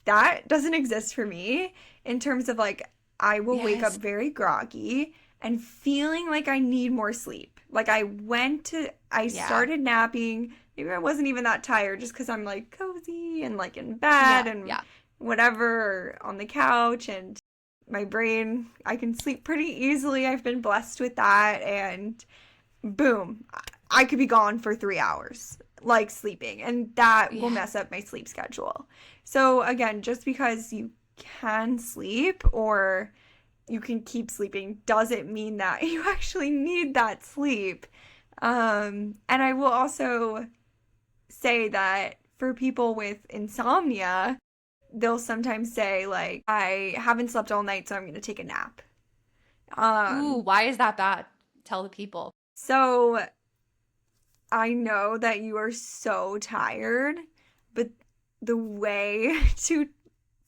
That doesn't exist for me in terms of like, I will wake up very groggy and feeling like I need more sleep. Like I started napping. Maybe I wasn't even that tired just because I'm like cozy and like in bed and whatever, or on the couch, and my brain, I can sleep pretty easily. I've been blessed with that, and boom, I could be gone for 3 hours, like sleeping, and that will mess up my sleep schedule. So again, just because you can sleep or you can keep sleeping doesn't mean that you actually need that sleep. And I will also say that for people with insomnia, they'll sometimes say like, I haven't slept all night, so I'm going to take a nap. Ooh, why is that bad? Tell the people. So I know that you are so tired, but the way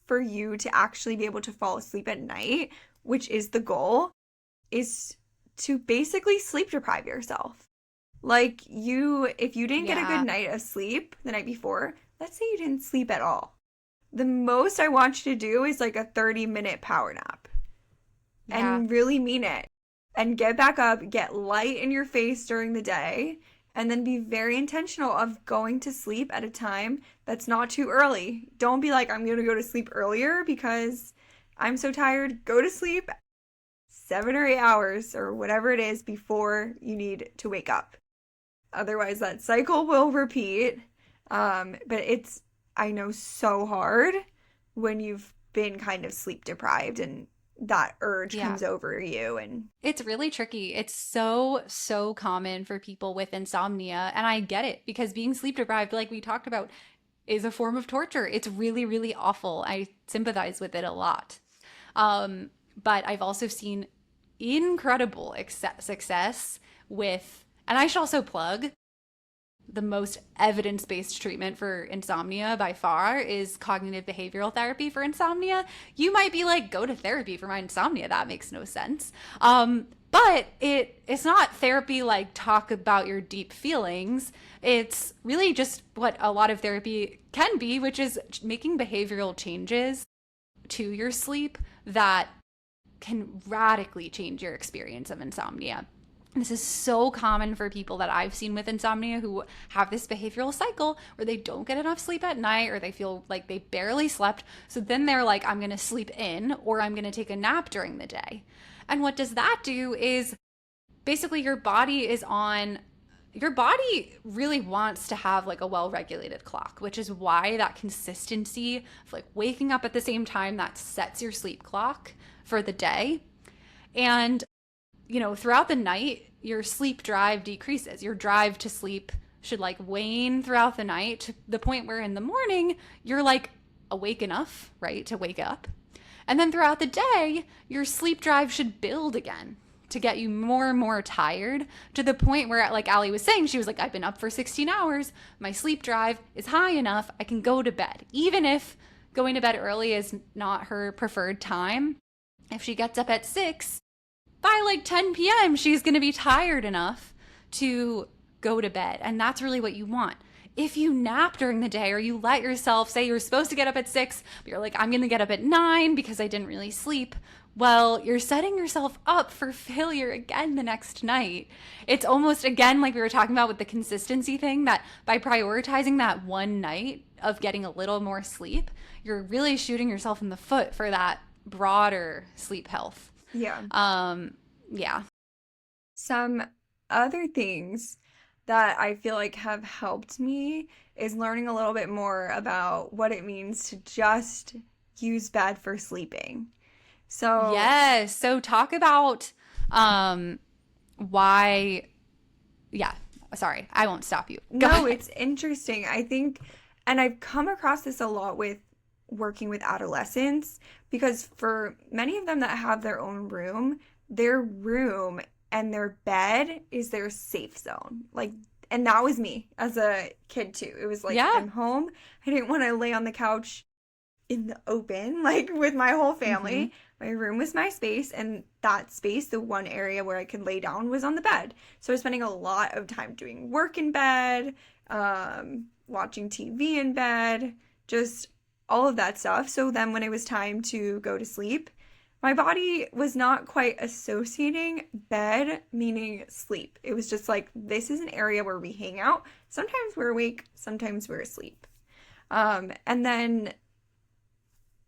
for you to actually be able to fall asleep at night, which is the goal, is to basically sleep deprive yourself. Like if you didn't get a good night of sleep the night before, let's say you didn't sleep at all. The most I want you to do is like a 30-minute power nap. And really mean it. And get back up, get light in your face during the day, and then be very intentional of going to sleep at a time that's not too early. Don't be like, I'm going to go to sleep earlier because I'm so tired. Go to sleep 7 or 8 hours or whatever it is before you need to wake up. Otherwise, that cycle will repeat. But it's, I know, so hard when you've been kind of sleep deprived and that urge comes over you. And it's really tricky. It's so common for people with insomnia. And I get it, because being sleep deprived, like we talked about, is a form of torture. It's really, really awful. I sympathize with it a lot. But I've also seen incredible success with, and I should also plug, the most evidence-based treatment for insomnia by far is cognitive behavioral therapy for insomnia. You might be like, go to therapy for my insomnia. That makes no sense. But it's not therapy like talk about your deep feelings. It's really just what a lot of therapy can be, which is making behavioral changes to your sleep that can radically change your experience of insomnia. This is so common for people that I've seen with insomnia who have this behavioral cycle where they don't get enough sleep at night, or they feel like they barely slept. So then they're like, I'm going to sleep in, or I'm going to take a nap during the day. And what does that do is basically your body is on your body really wants to have like a well-regulated clock, which is why that consistency of like waking up at the same time that sets your sleep clock for the day. And, throughout the night, your sleep drive decreases. Your drive to sleep should like wane throughout the night to the point where in the morning you're like awake enough, right, to wake up. And then throughout the day, your sleep drive should build again to get you more and more tired to the point where, like Allie was saying, she was like, I've been up for 16 hours. My sleep drive is high enough. I can go to bed. Even if going to bed early is not her preferred time, if she gets up at 6, by like 10 p.m., she's going to be tired enough to go to bed. And that's really what you want. If you nap during the day or you let yourself say you're supposed to get up at 6, but you're like, I'm going to get up at 9 because I didn't really sleep. Well, you're setting yourself up for failure again the next night. It's almost, again, like we were talking about with the consistency thing, that by prioritizing that one night of getting a little more sleep, you're really shooting yourself in the foot for that broader sleep health. Yeah. Yeah. Some other things that I feel like have helped me is learning a little bit more about what it means to just use bed for sleeping. So yes. So talk about why. Yeah. Sorry, I won't stop you. Go no, ahead. it's interesting. I think, and I've come across this a lot with working with adolescents, because for many of them that have their own room, their room and their bed is their safe zone. Like, and that was me as a kid too. It was like, Yeah. I'm home. I didn't want to lay on the couch in the open, like with my whole family. My room was my space, and that space, the one area where I could lay down, was on the bed. So I was spending a lot of time doing work in bed, watching TV in bed, just all of that stuff. So then when it was time to go to sleep, my body was not quite associating bed meaning sleep. It was just like, this is an area where we hang out. Sometimes we're awake, sometimes we're asleep. And then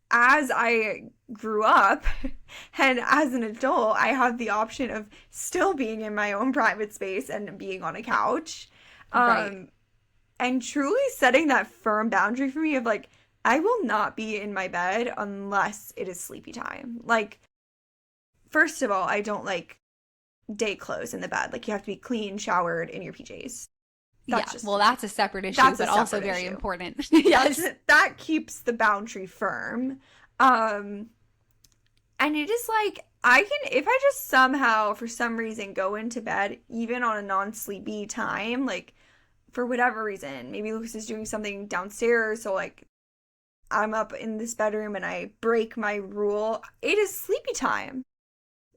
as I grew up and as an adult, I had the option of still being in my own private space and being on a couch. Right. And truly setting that firm boundary for me of like, I will not be in my bed unless it is sleepy time. Like, first of all, I don't like day clothes in the bed. Like, you have to be clean, showered, in your PJs. That's a separate issue, that's a but also separate very issue. important. Yes. That keeps the boundary firm. And it is like, if I just somehow, for some reason, go into bed, even on a non-sleepy time, like, for whatever reason, maybe Lucas is doing something downstairs, so, like, I'm up in this bedroom and I break my rule, it is sleepy time.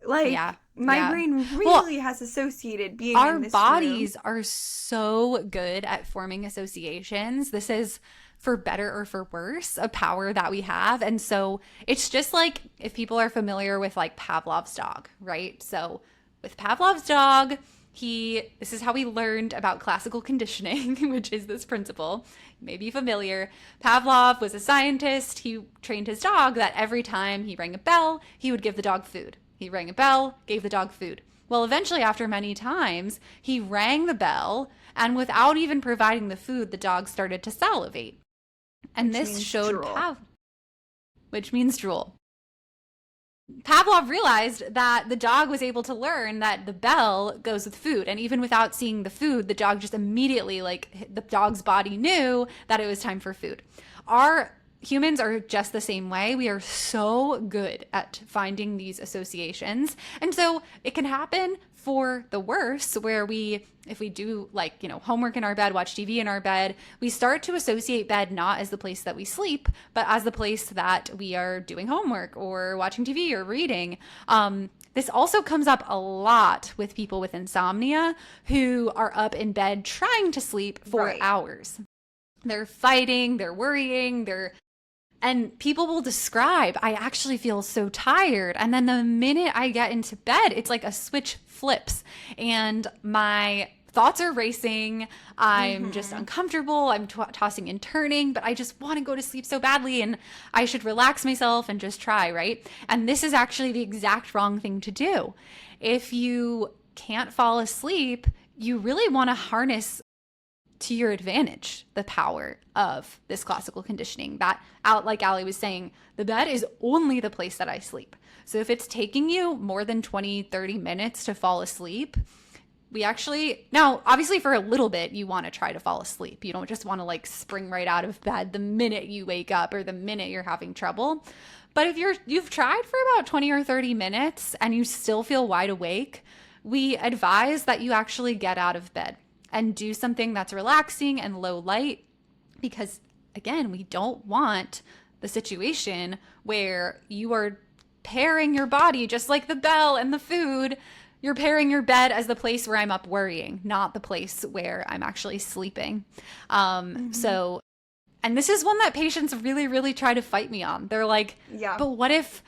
Like, my brain really has associated being in this Our bodies room. are so good at forming associations. This is, for better or for worse, a power that we have. And so it's just like, if people are familiar with like Pavlov's dog, right? So with Pavlov's dog, this is how we learned about classical conditioning, which is this principle. You may be familiar. Pavlov was a scientist. He trained his dog that every time he rang a bell, he would give the dog food. He rang a bell, gave the dog food. Well, eventually, after many times, he rang the bell, and without even providing the food, the dog started to salivate. And this showed which means drool. Pavlov realized that the dog was able to learn that the bell goes with food. And even without seeing the food, the dog just immediately, like, the dog's body knew that it was time for food. Our humans are just the same way. We are so good at finding these associations. And so it can happen for the worse, where if we do like, homework in our bed, watch TV in our bed, we start to associate bed not as the place that we sleep, but as the place that we are doing homework or watching TV or reading. This also comes up a lot with people with insomnia who are up in bed trying to sleep for hours. They're fighting, they're worrying, and people will describe, I actually feel so tired. And then the minute I get into bed, it's like a switch flips and my thoughts are racing. I'm just uncomfortable. I'm tossing and turning, but I just want to go to sleep so badly and I should relax myself and just try, right? And this is actually the exact wrong thing to do. If you can't fall asleep, you really want to harness to your advantage the power of this classical conditioning. That out, like Allie was saying, the bed is only the place that I sleep. So if it's taking you more than 20, 30 minutes to fall asleep, we actually, now obviously for a little bit you want to try to fall asleep. You don't just want to like spring right out of bed the minute you wake up or the minute you're having trouble. But if you've tried for about 20 or 30 minutes and you still feel wide awake, we advise that you actually get out of bed and do something that's relaxing and low light, because again, we don't want the situation where you are pairing your body just like the bell and the food. You're pairing your bed as the place where I'm up worrying, not the place where I'm actually sleeping. So, and this is one that patients really, really try to fight me on. They're like, Yeah. but what if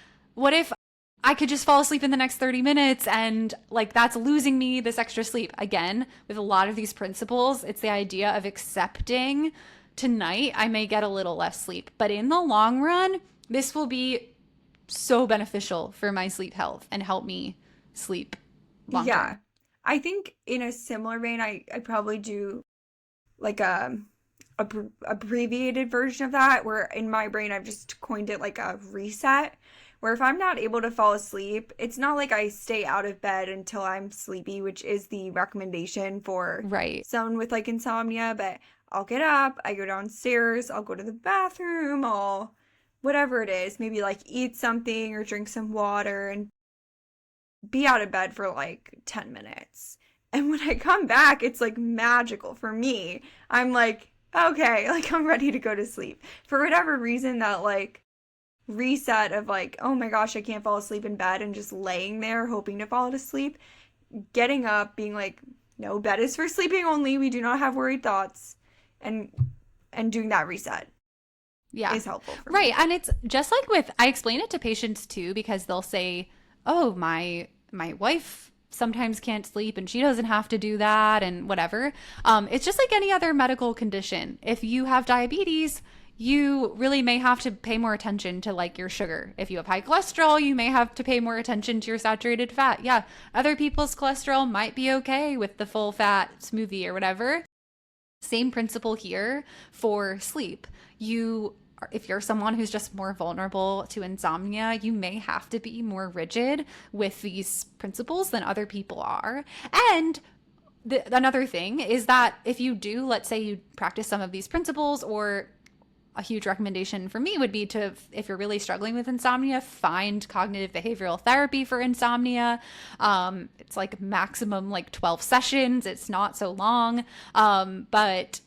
I could just fall asleep in the next 30 minutes and like that's losing me this extra sleep? Again, with a lot of these principles, it's the idea of accepting tonight I may get a little less sleep, but in the long run, this will be so beneficial for my sleep health and help me sleep long Yeah. term. I think in a similar vein, I probably do like a abbreviated version of that, where in my brain I've just coined it like a reset, where if I'm not able to fall asleep, it's not like I stay out of bed until I'm sleepy, which is the recommendation for Right. someone with like insomnia, but I'll get up, I go downstairs, I'll go to the bathroom, I'll whatever it is, maybe like eat something or drink some water and be out of bed for like 10 minutes. And when I come back, it's like magical for me. I'm like, okay, like I'm ready to go to sleep. For whatever reason, that like reset of like, oh my gosh, I can't fall asleep in bed and just laying there hoping to fall asleep, getting up, being like, no, bed is for sleeping only. We do not have worried thoughts. And doing that reset Yeah. is helpful for Right. me. And it's just like with, I explain it to patients too, because they'll say, oh, my wife sometimes can't sleep and she doesn't have to do that and whatever. It's just like any other medical condition. If you have diabetes, you really may have to pay more attention to like your sugar. If you have high cholesterol, you may have to pay more attention to your saturated fat. Yeah. Other people's cholesterol might be okay with the full fat smoothie or whatever. Same principle here for sleep. If you're someone who's just more vulnerable to insomnia, you may have to be more rigid with these principles than other people are. And another thing is that if you do, let's say you practice some of these principles, or a huge recommendation for me would be to, if you're really struggling with insomnia, find cognitive behavioral therapy for insomnia. It's like maximum like 12 sessions. It's not so long. But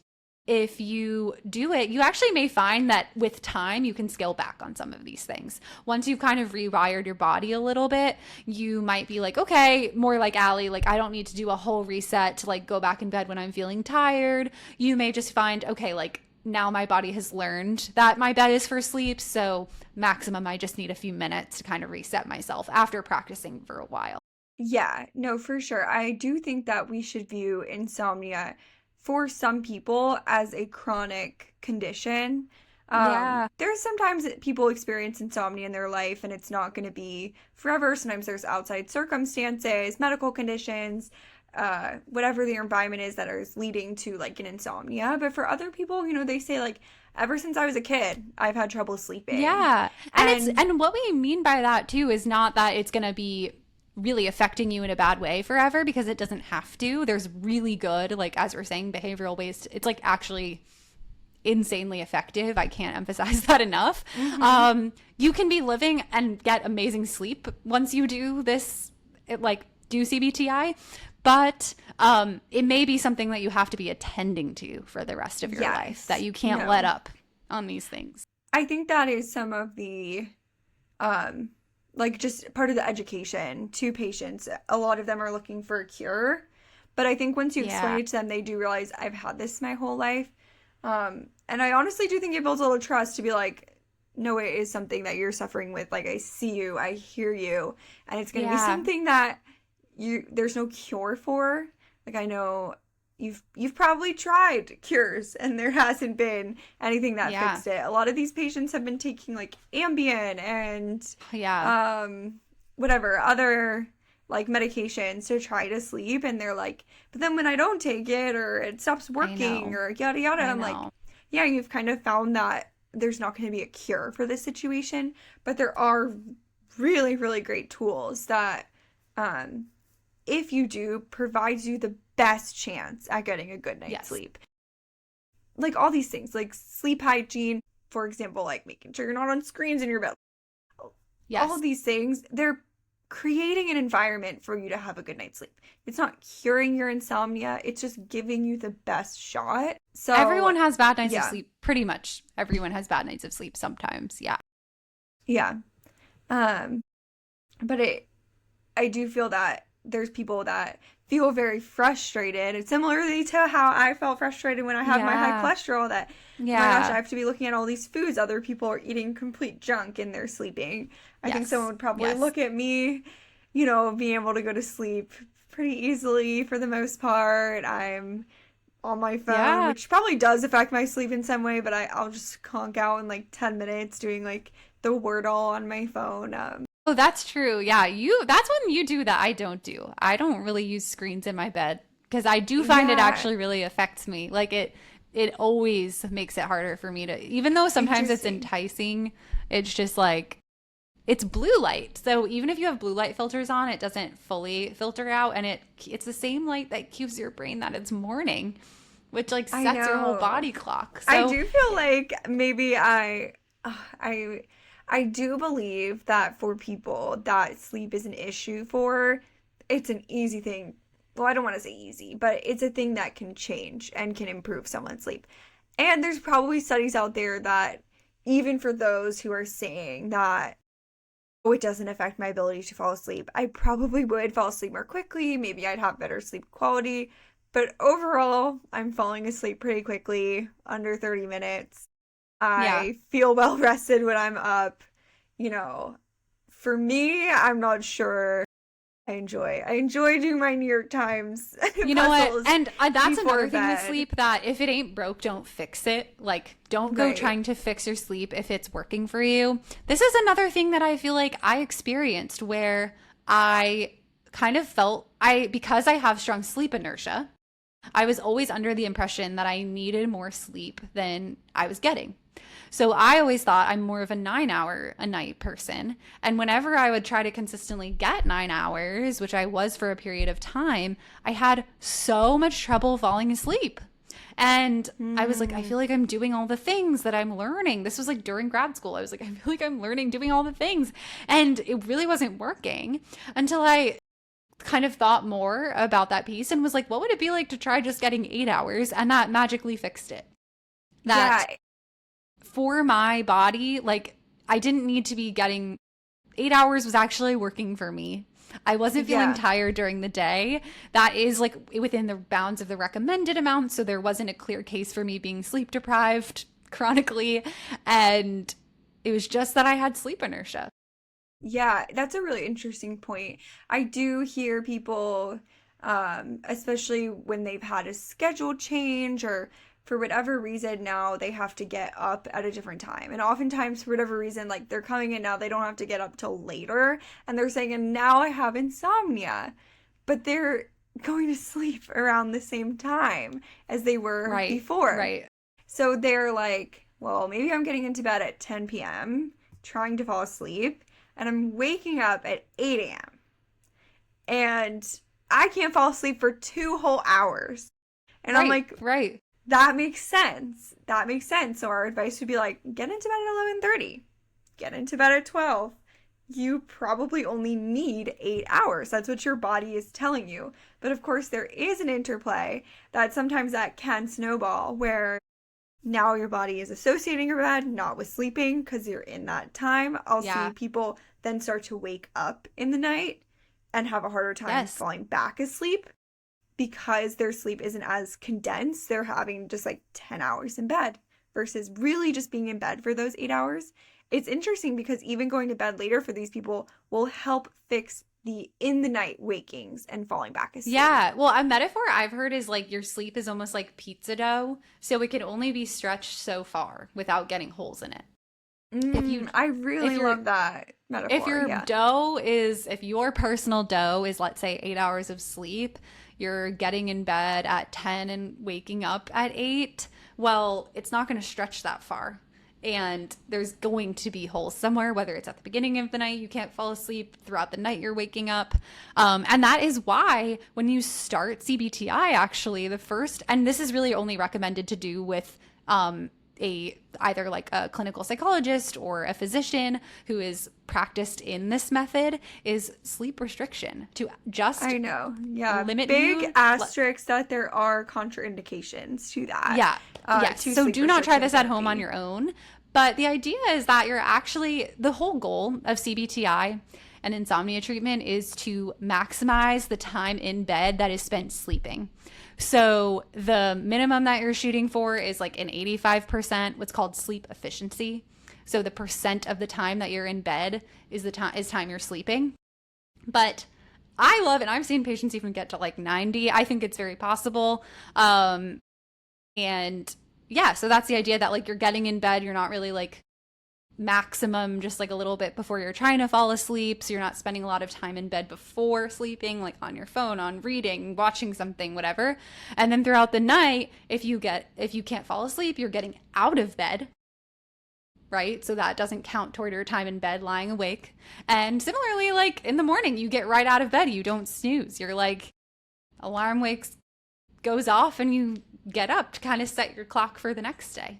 if you do it, you actually may find that with time, you can scale back on some of these things. Once you've kind of rewired your body a little bit, you might be like, okay, more like Allie, like I don't need to do a whole reset to like go back in bed when I'm feeling tired. You may just find, okay, like now my body has learned that my bed is for sleep. So maximum, I just need a few minutes to kind of reset myself after practicing for a while. Yeah, no, for sure. I do think that we should view insomnia for some people as a chronic condition. Yeah. There's sometimes that people experience insomnia in their life and it's not going to be forever. Sometimes there's outside circumstances, medical conditions, whatever the environment is that is leading to like an insomnia. But for other people, they say like, ever since I was a kid, I've had trouble sleeping. Yeah. And what we mean by that too is not that it's going to be really affecting you in a bad way forever, because it doesn't have to. There's really good, like as we're saying, behavioral ways. It's like actually insanely effective. I can't emphasize that enough. You can be living and get amazing sleep once you do this, do CBTI, but it may be something that you have to be attending to for the rest of your life, that you can't let up on these things. I think that is some of the just part of the education to patients. A lot of them are looking for a cure, but I think once you explain it to them, they do realize I've had this my whole life. And I honestly do think it builds a little trust to be like, no, it is something that you're suffering with. Like, I see you, I hear you, and it's going to be something that there's no cure for. Like, I know you've probably tried cures and there hasn't been anything that fixed it. A lot of these patients have been taking like Ambien and whatever other like medications to try to sleep, and they're like, but then when I don't take it or it stops I working know. or yada yada, I I'm like, know. yeah, you've kind of found that there's not going to be a cure for this situation, but there are really, really great tools that, um, if you do, provides you the best chance at getting a good night's Yes. sleep. Like all these things, like sleep hygiene, for example, like making sure you're not on screens in your bed. All Yes. these things, they're creating an environment for you to have a good night's sleep. It's not curing your insomnia, it's just giving you the best shot. So, Everyone has bad nights of yeah, sleep. Pretty much everyone has bad nights of sleep sometimes. Yeah. yeah. Um, but I do feel that there's people that feel very frustrated, similarly to how I felt frustrated when I had my high Yeah. cholesterol, that, oh my gosh, I Yeah. have to be looking at all these foods. Other people are eating complete junk and they're sleeping. I think someone Yes. would probably Yes. look at me, being able to go to sleep pretty easily for the most part. I'm on my phone, Yeah. which probably does affect my sleep in some way, but I'll just conk out in like 10 minutes doing like the Wordle on my phone. Oh, that's true. Yeah, that's when you do that I don't do. I don't really use screens in my bed because I do find it Yeah, actually really affects me. Like it always makes it harder for me to, even though sometimes it's interesting. enticing, it's just like it's blue light. So even if you have blue light filters on, it doesn't fully filter out, and it's the same light that cues your brain that it's morning, which like I sets your whole know. body clock. I So do feel like maybe I I do believe that for people that sleep is an issue for, it's an easy thing. Well, I don't want to say easy, but it's a thing that can change and can improve someone's sleep. And there's probably studies out there that even for those who are saying that, oh, it doesn't affect my ability to fall asleep, I probably would fall asleep more quickly. Maybe I'd have better sleep quality. But overall, I'm falling asleep pretty quickly, under 30 minutes. yeah. I feel well rested when I'm up. You know, for me, I'm not sure. I enjoy doing my New York Times You know what? puzzles And that's before another thing with bed. sleep, that if it ain't broke, don't fix it. Like, don't go Right. trying to fix your sleep if it's working for you. This is another thing that I feel like I experienced where I kind of felt because I have strong sleep inertia, I was always under the impression that I needed more sleep than I was getting. So I always thought I'm more of a 9 hour a night person. And whenever I would try to consistently get 9 hours, which I was for a period of time, I had so much trouble falling asleep. And I was like, I Hmm. feel like I'm doing all the things that I'm learning. This was like during grad school. I was like, I feel like I'm learning, doing all the things. And it really wasn't working until I kind of thought more about that piece and was like, what would it be like to try just getting 8 hours? And that magically fixed it. That Yeah, for my body, like I didn't need to be getting 8 hours was actually working for me. I wasn't feeling yeah. tired during the day. That is like within the bounds of the recommended amount. So there wasn't a clear case for me being sleep deprived chronically. And it was just that I had sleep inertia. Yeah, that's a really interesting point. I do hear people, especially when they've had a schedule change or for whatever reason now they have to get up at a different time. And oftentimes, for whatever reason, like they're coming in now, they don't have to get up till later. And they're saying, and now I have insomnia. But they're going to sleep around the same time as they were Right, before. right. So they're like, well, maybe I'm getting into bed at 10 p.m., trying to fall asleep, and I'm waking up at 8 a.m. and I can't fall asleep for 2 whole hours. And I'm Right, like, right. that makes sense. That makes sense. So our advice would be like, get into bed at 11:30. Get into bed at 12. You probably only need 8 hours. That's what your body is telling you. But of course, there is an interplay that sometimes that can snowball where now your body is associating your bed not with sleeping because you're in that time. I'll see Yeah. people then start to wake up in the night and have a harder time Yes. falling back asleep because their sleep isn't as condensed. They're having just like 10 hours in bed versus really just being in bed for those 8 hours. It's interesting because even going to bed later for these people will help fix the in the night wakings and falling back asleep. Yeah. Well, a metaphor I've heard is like your sleep is almost like pizza dough. So it can only be stretched so far without getting holes in it. If you I if really your love that metaphor. Yeah. if your personal dough is, let's say, 8 hours of sleep, you're getting in bed at 10 and waking up at 8, well, it's not going to stretch that far. And there's going to be holes somewhere, whether it's at the beginning of the night, you can't fall asleep, throughout the night, you're waking up. And that is why when you start CBTI, actually, the first, and this is really only recommended to do with a either like a clinical psychologist or a physician who is practiced in this method, is sleep restriction to just I know. Yeah. limit Big you. asterisks that there are contraindications to that. Yeah. Yes. To So sleep do not try restriction this at home on therapy. your own. But the idea is that you're actually, the whole goal of CBTI and insomnia treatment is to maximize the time in bed that is spent sleeping. So the minimum that you're shooting for is like an 85%, what's called sleep efficiency. So the percent of the time that you're in bed is time you're sleeping. But I love, and I've seen patients even get to like 90. I think it's very possible. And yeah, so that's the idea, that like you're getting in bed, you're not really like maximum, just like a little bit before you're trying to fall asleep. So you're not spending a lot of time in bed before sleeping, like on your phone, on reading, watching something, whatever. And then throughout the night, if you can't fall asleep, you're getting out of bed, right? So that doesn't count toward your time in bed lying awake. And similarly, like in the morning, you get right out of bed, you don't snooze. You're like, alarm wakes, goes off, and you get up to kind of set your clock for the next day.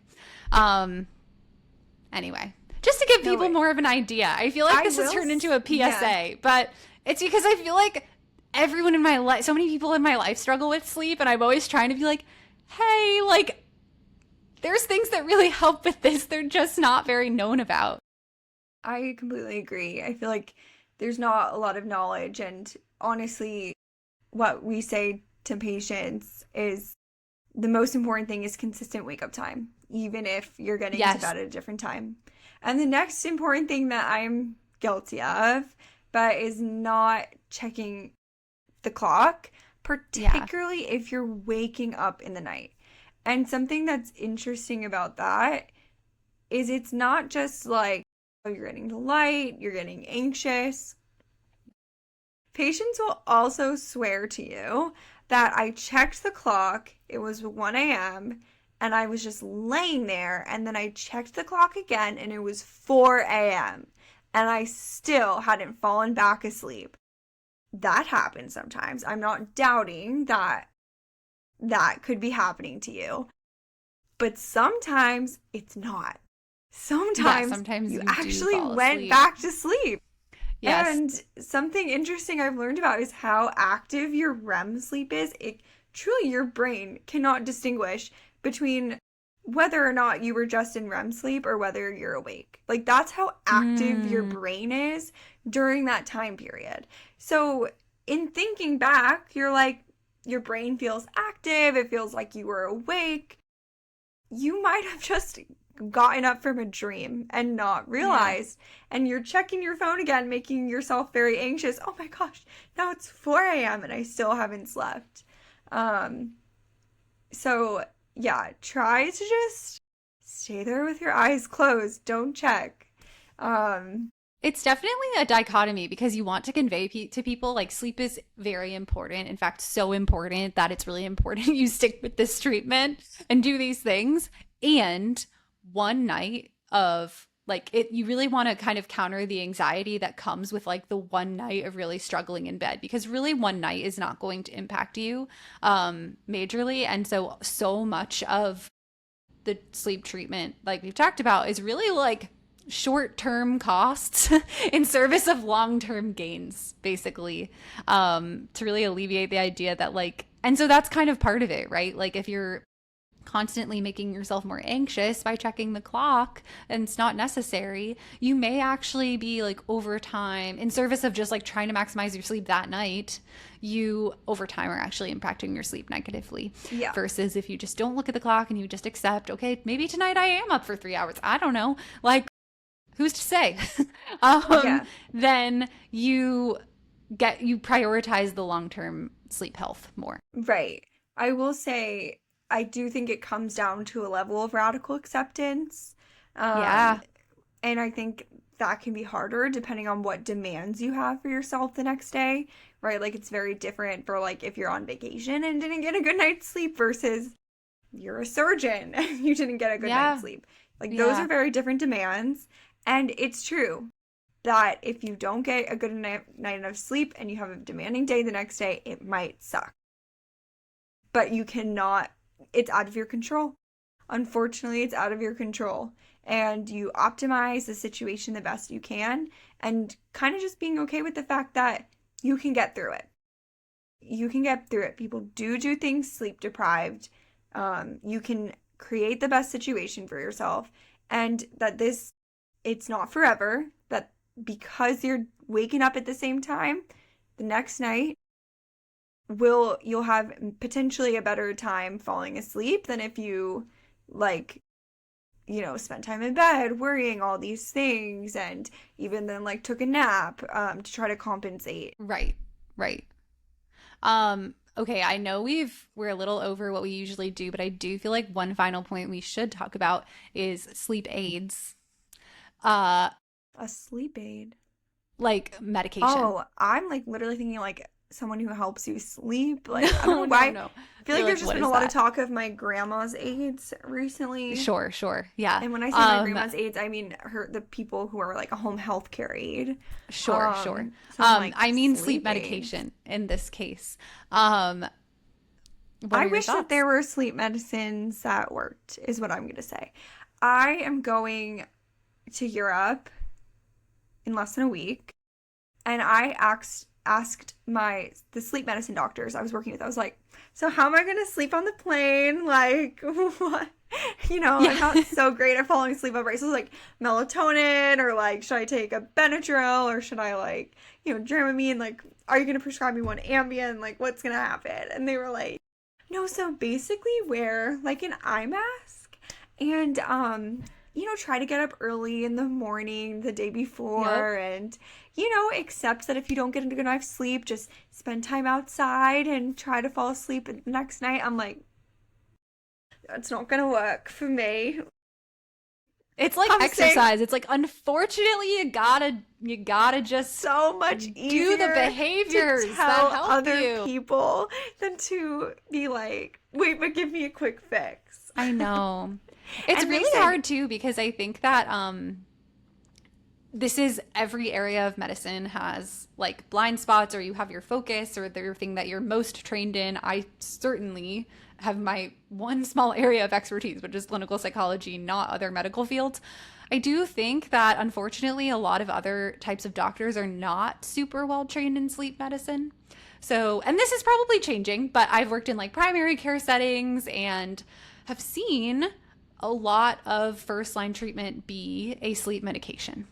Anyway, just to give people more of an idea. I feel like this has turned into a PSA, but it's because I feel like everyone in my life, so many people in my life struggle with sleep, and I'm always trying to be like, hey, like, there's things that really help with this. They're just not very known about. I completely agree. I feel like there's not a lot of knowledge, and honestly, what we say to patients is the most important thing is consistent wake up time, even if you're getting to bed at a different time. And the next important thing that I'm guilty of, but is not checking the clock, particularly if you're waking up in the night. And something that's interesting about that is it's not just like, oh, you're getting the light, you're getting anxious. Patients will also swear to you that I checked the clock, it was 1 a.m., and I was just laying there, and then I checked the clock again, and it was 4 a.m., and I still hadn't fallen back asleep. That happens sometimes. I'm not doubting that that could be happening to you, but sometimes it's not. Sometimes you actually went back to sleep. Yes. And something interesting I've learned about is how active your REM sleep is. Truly, your brain cannot distinguish between whether or not you were just in REM sleep or whether you're awake. Like, that's how active your brain is during that time period. So in thinking back, you're like, your brain feels active. It feels like you were awake. You might have just gotten up from a dream and not realized, and you're checking your phone again, making yourself very anxious. Oh my gosh, now it's 4 a.m. and I still haven't slept. So yeah, try to just stay there with your eyes closed. Don't check. It's definitely a dichotomy, because you want to convey to people like sleep is very important. In fact, so important that it's really important you stick with this treatment and do these things. And one night of like it, you really want to kind of counter the anxiety that comes with like the one night of really struggling in bed, because really one night is not going to impact you majorly. And so much of the sleep treatment, like we've talked about, is really like short-term costs in service of long-term gains, basically, to really alleviate the idea that like, and so that's kind of part of it, right? Like if you're constantly making yourself more anxious by checking the clock and it's not necessary, you may actually be like over time, in service of just like trying to maximize your sleep that night, you over time are actually impacting your sleep negatively. Yeah. Versus if you just don't look at the clock and you just accept, okay, maybe tonight I am up for 3 hours. I don't know. Like, who's to say? Then you prioritize the long-term sleep health more. Right. I will say, I do think it comes down to a level of radical acceptance. And I think that can be harder depending on what demands you have for yourself the next day, right? Like it's very different for like if you're on vacation and didn't get a good night's sleep versus you're a surgeon and you didn't get a good night's Yeah. sleep. Like those Yeah. are very different demands. And it's true that if you don't get a good night of sleep and you have a demanding day the next day, it might suck. But you cannot, it's out of your control. Unfortunately, it's out of your control. And you optimize the situation the best you can and kind of just being okay with the fact that you can get through it. You can get through it. People do things sleep deprived. You can create the best situation for yourself, and that it's not forever. That because you're waking up at the same time, the next night you'll have potentially a better time falling asleep than if you like spent time in bed worrying all these things and even then like took a nap to try to compensate. Right. Right. Okay, I know we're a little over what we usually do, but I do feel like one final point we should talk about is sleep aids. Uh A sleep aid? like medication. Oh, I'm like literally thinking like someone who helps you sleep. Like I don't No, know no, why. no. I feel like You're there's just what been a is lot of that? talk of my grandma's aides recently. Sure, sure. Yeah. And when I say my grandma's aides, I mean the people who are like a home health care aide. Sure, sure. So I'm like I mean sleep sleep aids. medication in this case. What I are your wish that thoughts? there were sleep medicines that worked, is what I'm gonna say. I am going to Europe in less than a week, and I asked the sleep medicine doctors I was working with. I was like, "So how am I going to sleep on the plane? Like what? I'm Yeah. not so great at falling asleep on braces like melatonin or like should I take a Benadryl or should I like, Dramamine? Like are you going to prescribe me one Ambien? Like what's going to happen?" And they were like, "No, so basically wear like an eye mask and try to get up early in the morning the day Yep. before and accept that if you don't get a good night's sleep, just spend time outside and try to fall asleep the next night." I'm like, that's not gonna work for me. It's like I'm saying exercise. It's like unfortunately you gotta just so much do the easier to behaviors that tell help other you. people than to be like, wait, but give me a quick fix. I know. It's And they really said, hard too because I think that this is every area of medicine has like blind spots or you have your focus or the thing that you're most trained in. I certainly have my one small area of expertise, which is clinical psychology, not other medical fields. I do think that unfortunately a lot of other types of doctors are not super well trained in sleep medicine. So, and this is probably changing, but I've worked in like primary care settings and have seen a lot of first line treatment be a sleep medication,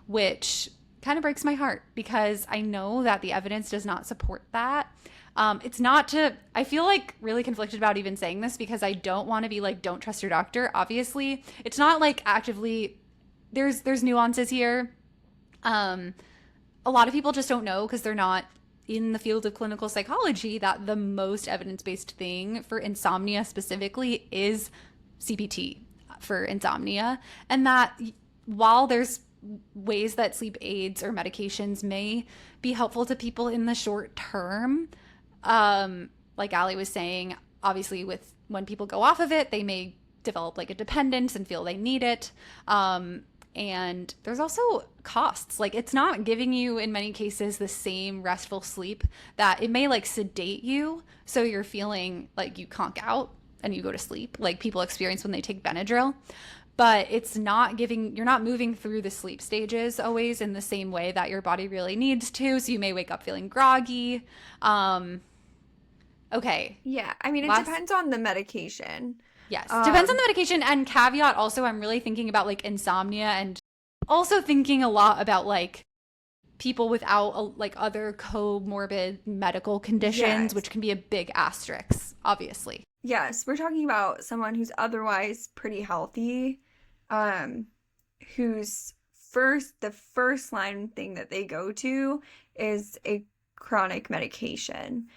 which kind of breaks my heart because I know that the evidence does not support that. It's not to, I feel like really conflicted about even saying this because I don't want to be like, don't trust your doctor. Obviously, it's not like actively, there's nuances here. Um, a lot of people just don't know because they're not in the field of clinical psychology that the most evidence-based thing for insomnia specifically is CBT for insomnia, and that while there's ways that sleep aids or medications may be helpful to people in the short term, like Allie was saying, obviously with when people go off of it, they may develop like a dependence and feel they need it. And there's also costs. Like it's not giving you in many cases the same restful sleep that it may like sedate you so you're feeling like you conk out and you go to sleep like people experience when they take Benadryl. But it's not giving, you're not moving through the sleep stages always in the same way that your body really needs to. So you may wake up feeling groggy. Okay. yeah, I mean, it Last, depends on the medication. yes. Depends on Um, the medication. And caveat also, I'm really thinking about like insomnia and also thinking a lot about like people without like other comorbid medical conditions, yes. which can be a big asterisk, obviously. Yes, we're talking about someone who's otherwise pretty healthy, um, whose the first line thing that they go to is a chronic medication.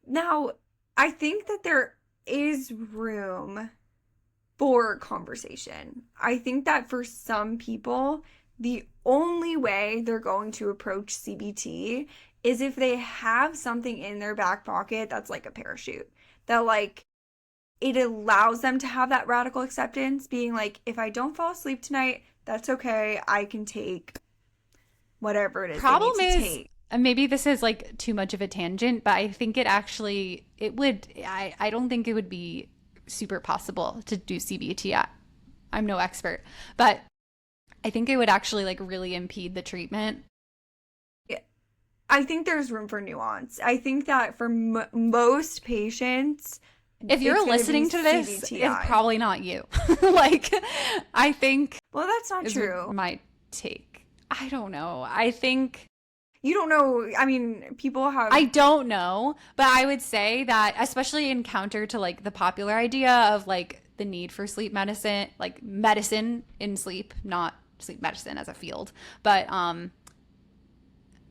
Now, I think that there is room for conversation. I think that for some people, the only way they're going to approach CBT is if they have something in their back pocket that's like a parachute. That like it allows them to have that radical acceptance, being like, if I don't fall asleep tonight, that's okay. I can take whatever it is they Problem need to is, take. and maybe this is like too much of a tangent, but I think it would, I don't think it would be super possible to do CBT. I'm no expert, but I think it would actually like really impede the treatment. I think there's room for nuance. I think that for most patients, If it's you're gonna be listening to this, CBTI. it's probably not you. Like, I think Well, that's not is true. my take. I don't know. I think You don't know. I mean, people have. I don't know, but I would say that especially in counter to like the popular idea of like the need for sleep medicine, like medicine in sleep, not sleep medicine as a field. But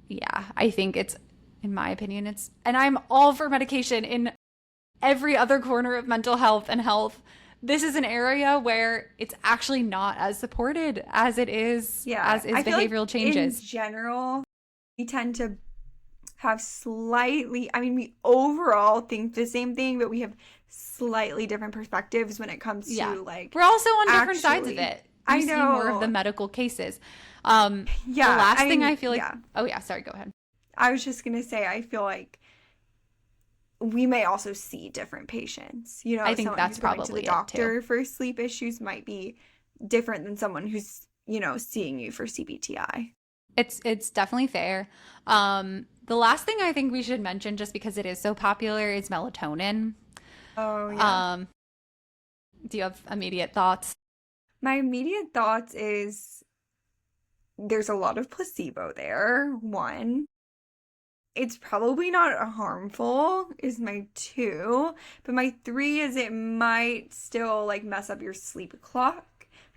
yeah, I think it's in my opinion it's and I'm all for medication in every other corner of mental health and health. This is an area where it's actually not as supported as it is Yeah, as is I feel like behavioral changes. in general, we tend to have slightly, I mean, we overall think the same thing, but we have slightly different perspectives when it comes Yeah. to like We're also on different sides of actually. it. I You see more of know. the medical cases. Yeah, The last I thing mean, I feel like, yeah. oh yeah, sorry, go ahead. I was just gonna say, I feel like we may also see different patients. You I know, think someone that's who's going to probably the it too. doctor for sleep issues might be different than someone who's, you know, seeing you for CBTI. It's definitely fair. The last thing I think we should mention, just because it is so popular, is melatonin. Oh, yeah. Um, do you have immediate thoughts? My immediate thoughts is there's a lot of placebo there. One, it's probably not harmful, is my two. But my three is it might still like mess up your sleep clock.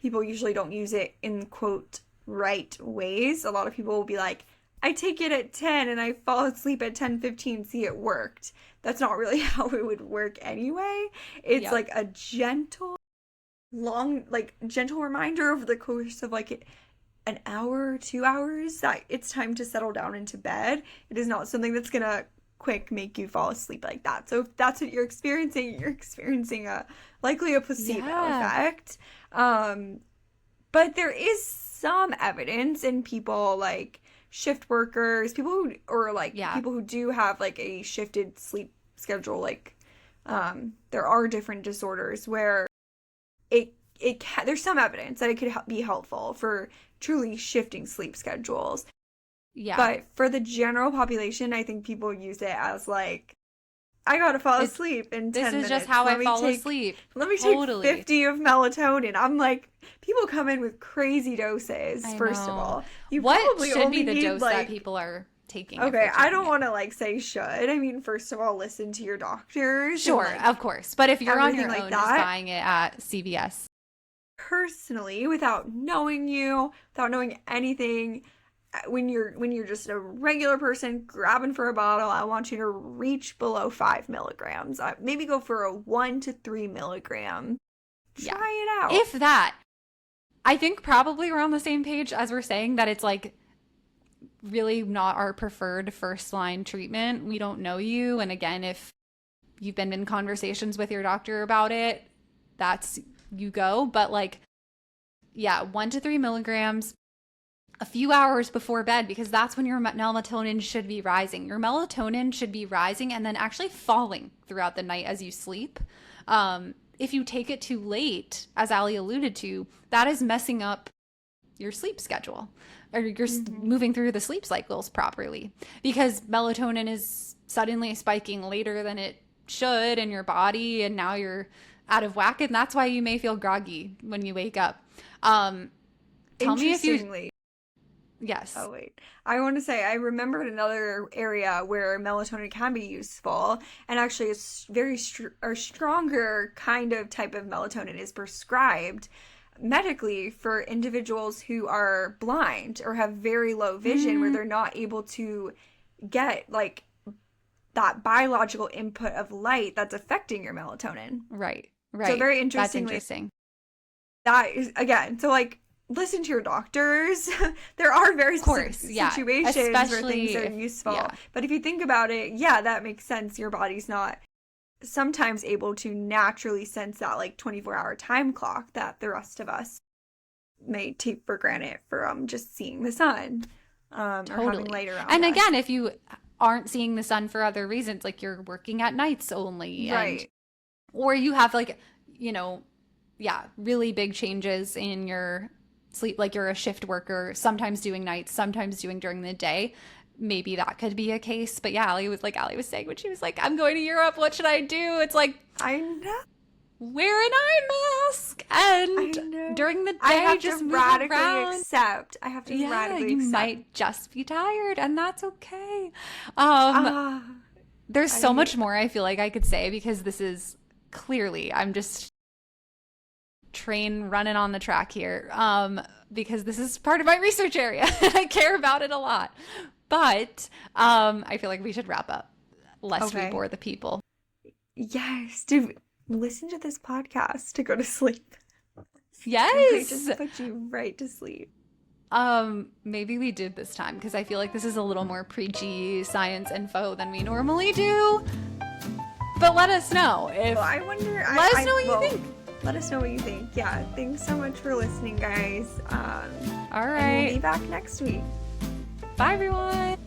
People usually don't use it in quote right ways. A lot of people will be like, I take it at 10 and I fall asleep at 10:15. See, it worked. That's not really how it would work anyway. It's Yep. like a gentle, long, like gentle reminder over the course of like an hour, 2 hours that it's time to settle down into bed. It is not something that's gonna quick make you fall asleep like that. So if that's what you're experiencing a likely a placebo Yeah. effect. But there is some evidence in people like shift workers, people who or like Yeah. people who do have like a shifted sleep schedule, like there are different disorders where there's some evidence that it could be helpful for truly shifting sleep schedules. Yeah. But for the general population, I think people use it as like, I gotta fall It's asleep in this 10 is just minutes. how Let I me fall take asleep. let me Totally. take 50 of melatonin. I'm like, people come in with crazy doses, I first of know. all. You What probably should only be the need dose that like, people are taking if okay, they're I taking don't it? want to like say should. I mean, first of all, listen to your doctors and Sure, like of course. But if you're on everything your like own just that. buying it at CVS, Personally, without knowing you, without knowing anything, when you're just a regular person grabbing for a bottle, I want you to reach below 5 milligrams. Maybe go for a 1 to 3 milligram. yeah. Try it out. If that, I think probably we're on the same page as we're saying that it's like really not our preferred first line treatment. We don't know you. And again, if you've been in conversations with your doctor about it, that's you go. But like, yeah, 1 to 3 milligrams a few hours before bed because that's when your melatonin should be rising. Your melatonin should be rising and then actually falling throughout the night as you sleep. If you take it too late, as Allie alluded to, that is messing up your sleep schedule or you're moving through the sleep cycles properly because melatonin is suddenly spiking later than it should in your body and now you're out of whack and that's why you may feel groggy when you wake up. Tell me if you Interestingly, yes. oh wait, I want to say I remembered another area where melatonin can be useful, and actually a very or stronger kind of type of melatonin is prescribed medically for individuals who are blind or have very low vision where they're not able to get like that biological input of light that's affecting your melatonin. Right. So very That's interestingly, interesting. that is again, so like listen to your doctors. There are very course, specific yeah. situations where Especially things are if, useful. yeah. But if you think about it, yeah, that makes sense. Your body's not sometimes able to naturally sense that like 24-hour time clock that the rest of us may take for granted from just seeing the sun or having Totally. light around And us. again, if you aren't seeing the sun for other reasons, like you're working at nights only, and Right. or you have like, yeah, really big changes in your sleep, like you're a shift worker, sometimes doing nights, sometimes doing during the day. Maybe that could be a case. But yeah, Allie was saying when she was like, I'm going to Europe, what should I do? It's like, I know. wear an eye mask and during the I day have just to move radically around. accept. I have to Yeah, radically you accept. might just be tired, and that's okay. Ah, There's so much more I feel like I could say, because this is clearly, I'm just train running on the track here, because this is part of my research area and I care about it a lot. But I feel like we should wrap up lest we bore the people. yes, dude, listen to this podcast to go to sleep. Yes. They just put you right to sleep. Maybe we did this time, because I feel like this is a little more preachy science info than we normally do. But let us know if. Well, I wonder. Let us know what you think. Let us know what you think. Yeah, thanks so much for listening, guys. All right. And we'll be back next week. Bye, everyone.